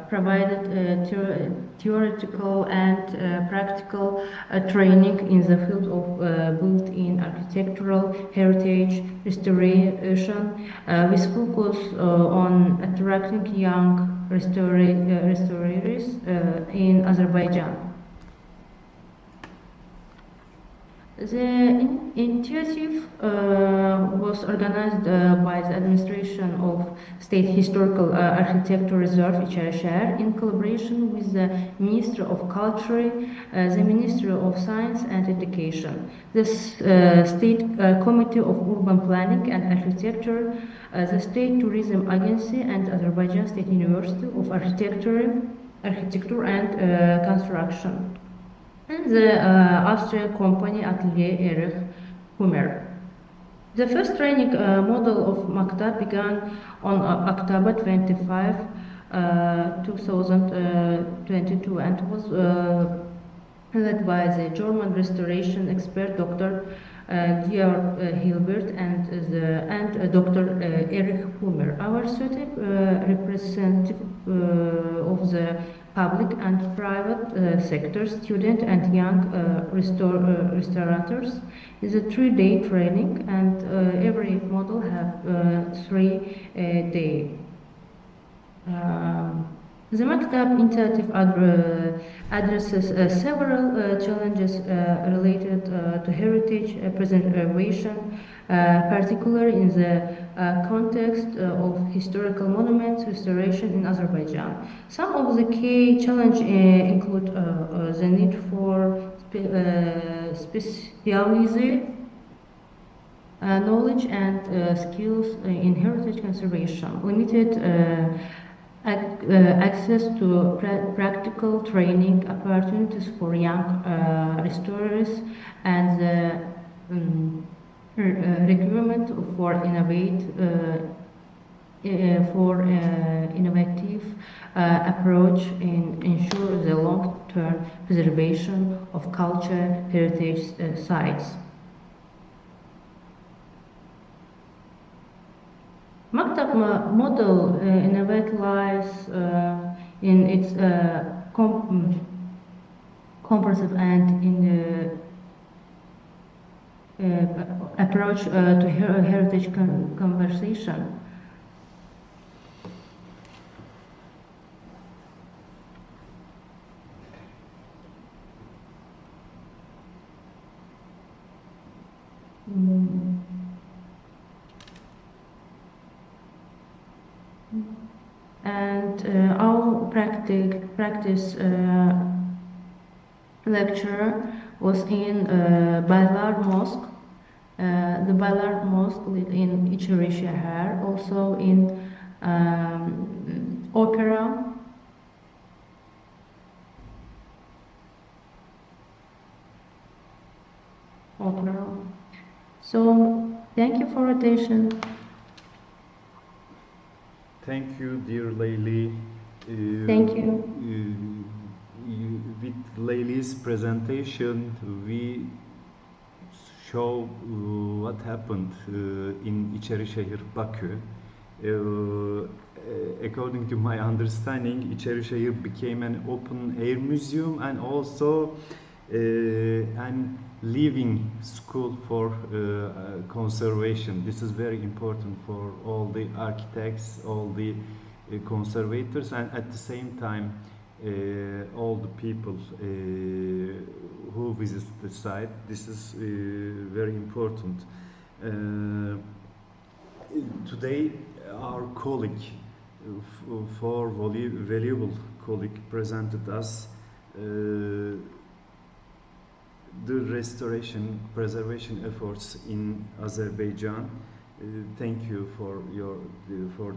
Speaker 5: provided theoretical and practical training in the field of built-in architectural heritage restoration, with focus on attracting young restorers in Azerbaijan. The initiative was organized by the Administration of State Historical Architecture Reserve IRCICA in collaboration with the Ministry of Culture, the Ministry of Science and Education, the State Committee of Urban Planning and Architecture, the State Tourism Agency, and Azerbaijan State University of Architecture and Construction, and the Austrian company Atelier Erich Humer. The first training model of Maktab began on October 25, 2022, and was led by the German restoration expert Dr. Georg Hilbert and Dr. Erich Humer. Our city representative of the public and private sectors, students and young restaurateurs, is a 3-day training, and every model have 3 days. The Maktab initiative addresses several challenges related to heritage preservation, particularly in the context of historical monuments restoration in Azerbaijan. Some of the key challenges include the need for specialized knowledge and skills in heritage conservation, limited access to practical training opportunities for young restorers, and the requirement for innovative approach in ensure the long-term preservation of culture heritage sites. Maktab model innovate lies in its comprehensive and in approach to heritage conversation. And our practice lecture was in Baylar Mosque. The Baylar Mosque in IRCICA, also in Opera. So, thank you for attention.
Speaker 2: Thank you, dear Layli.
Speaker 5: Thank you.
Speaker 2: With Layli's presentation, we show what happened in İçerişehir, Baku. According to my understanding, İçerişehir became an open-air museum and also an living school for conservation. This is very important for all the architects, all the conservators, and at the same time all the people who visit the site. This is very important. Today our colleague, four valuable colleague, presented us the restoration preservation efforts in Azerbaijan. Thank you for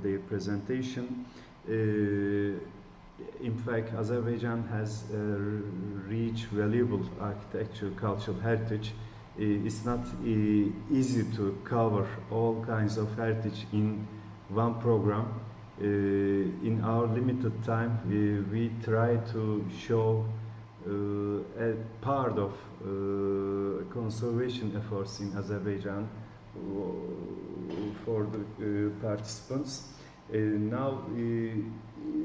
Speaker 2: their presentation. In fact, Azerbaijan has rich, valuable architecture, cultural heritage. It's not easy to cover all kinds of heritage in one program. In our limited time, we try to show a part of conservation efforts in Azerbaijan for the participants. Now,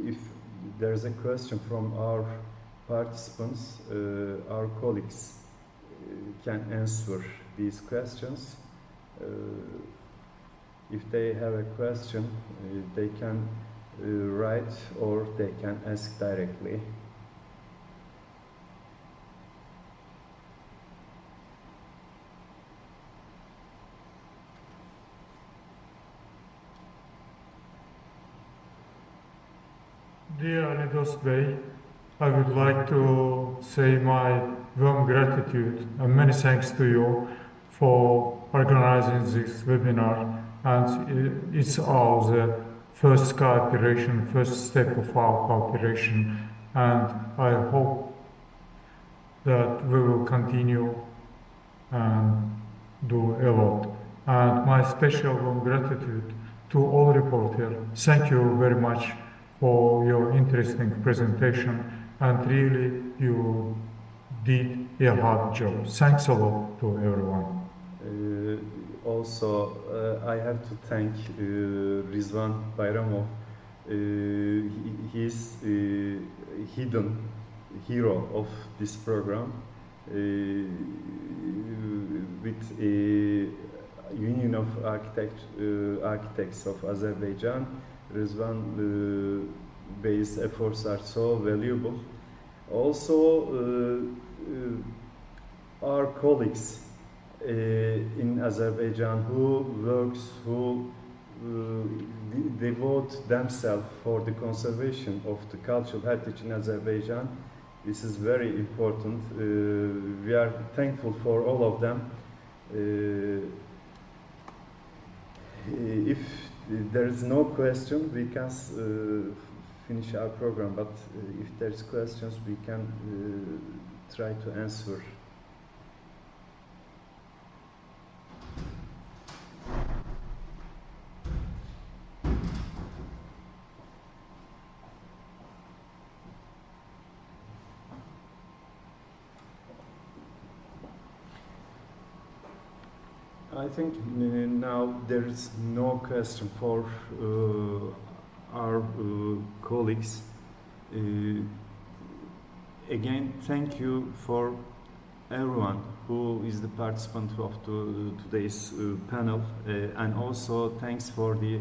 Speaker 2: if there is a question from our participants, our colleagues, can answer these questions. If they have a question, they can write or they can ask directly.
Speaker 7: Dear Ali Dost Bey, I would like to say my warm gratitude and many thanks to you for organizing this webinar, and it's our first cooperation, first step of our cooperation, and I hope that we will continue and do a lot. And my special warm gratitude to all reporters. Thank you very much for your interesting presentation, and really you did a hard job. Thanks a lot to everyone.
Speaker 2: Also, I have to thank Rizvan Bayramov. He is hidden hero of this program. With Union of Architects of Azerbaijan, Rizvan Bey's efforts are so valuable. Also, our colleagues in Azerbaijan who devote themselves for the conservation of the cultural heritage in Azerbaijan. This is very important. We are thankful for all of them. If there is no question, we can finish our program, but if there's questions, we can try to answer. I think now there is no question for our colleagues. Again, thank you for everyone who is the participant of today's panel, and also thanks for the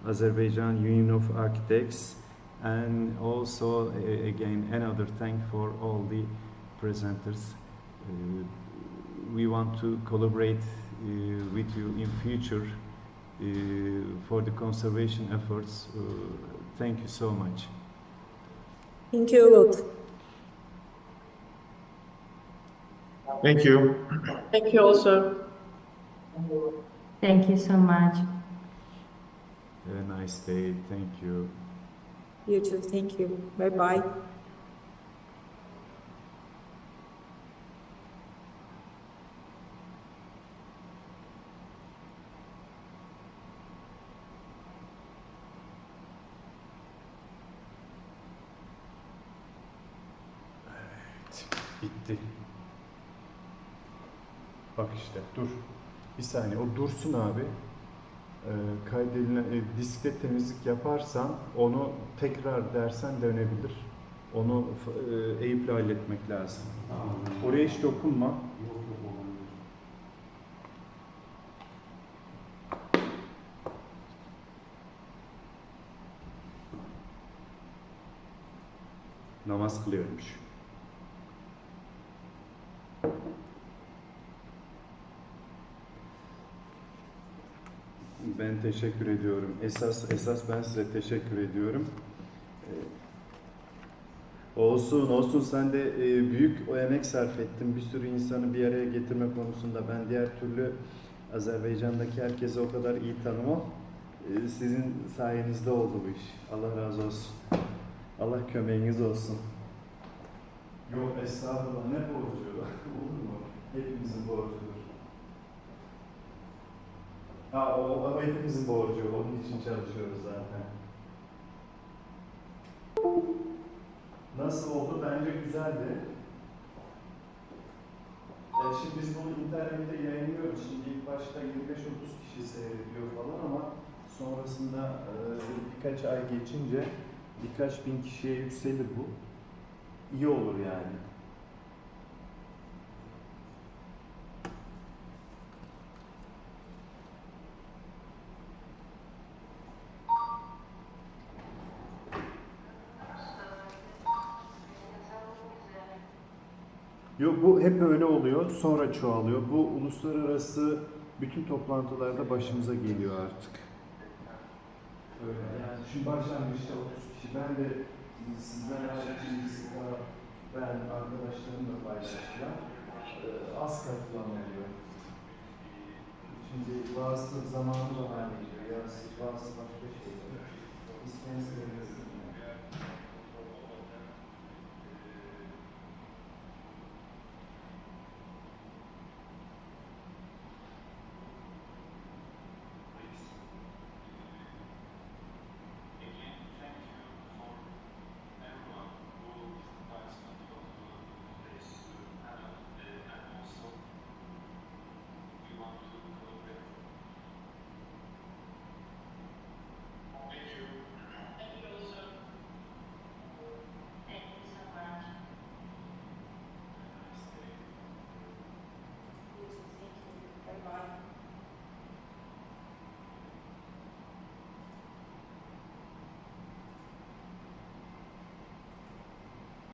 Speaker 2: Azerbaijan Union of Architects, and also again another thank for all the presenters. We want to collaborate with you in future for the conservation efforts. Thank you so much.
Speaker 8: Thank you a lot.
Speaker 7: Thank you.
Speaker 4: Thank you also.
Speaker 5: Thank you so much.
Speaker 2: Have a nice day. Thank you.
Speaker 8: You too. Thank you. Bye-bye.
Speaker 2: Bitti. Bak işte dur. Bir saniye o dursun abi. Kaydedilen diskte temizlik yaparsan onu tekrar dersen dönebilir. Onu Eyüp'le halletmek lazım. Oraya hiç dokunma. Namaz kılıyormuş. Ben teşekkür ediyorum. Esas ben size teşekkür ediyorum. Olsun sen de büyük o emek sarf ettin. Bir sürü insanı bir araya getirme konusunda. Ben diğer türlü Azerbaycan'daki herkese o kadar iyi tanımam. Sizin sayenizde oldu bu iş. Allah razı olsun. Allah kömeğiniz olsun. Yok estağfurullah, ne borcu? Olur mu? Hepimizin borcudur. O hepimizin borcu. Onun için çalışıyoruz zaten. Nasıl oldu? Bence güzeldi. Şimdi biz bunu internette yayınlıyoruz. Şimdi ilk başta 25-30 kişi seyrediyor falan ama sonrasında birkaç ay geçince birkaç bin kişiye yükselir bu. iyi olur yani. Yok, bu hep öyle oluyor, sonra çoğalıyor. Bu uluslararası bütün toplantılarda başımıza geliyor artık. Öyle yani, şimdi başlangıçta 30 kişi, ben de sizden IRCICA, ben arkadaşlarımla paylaştılar. Az katılan oluyor. Şimdi bazı zamanı bahane ediyor, ya bazı başka şeyler.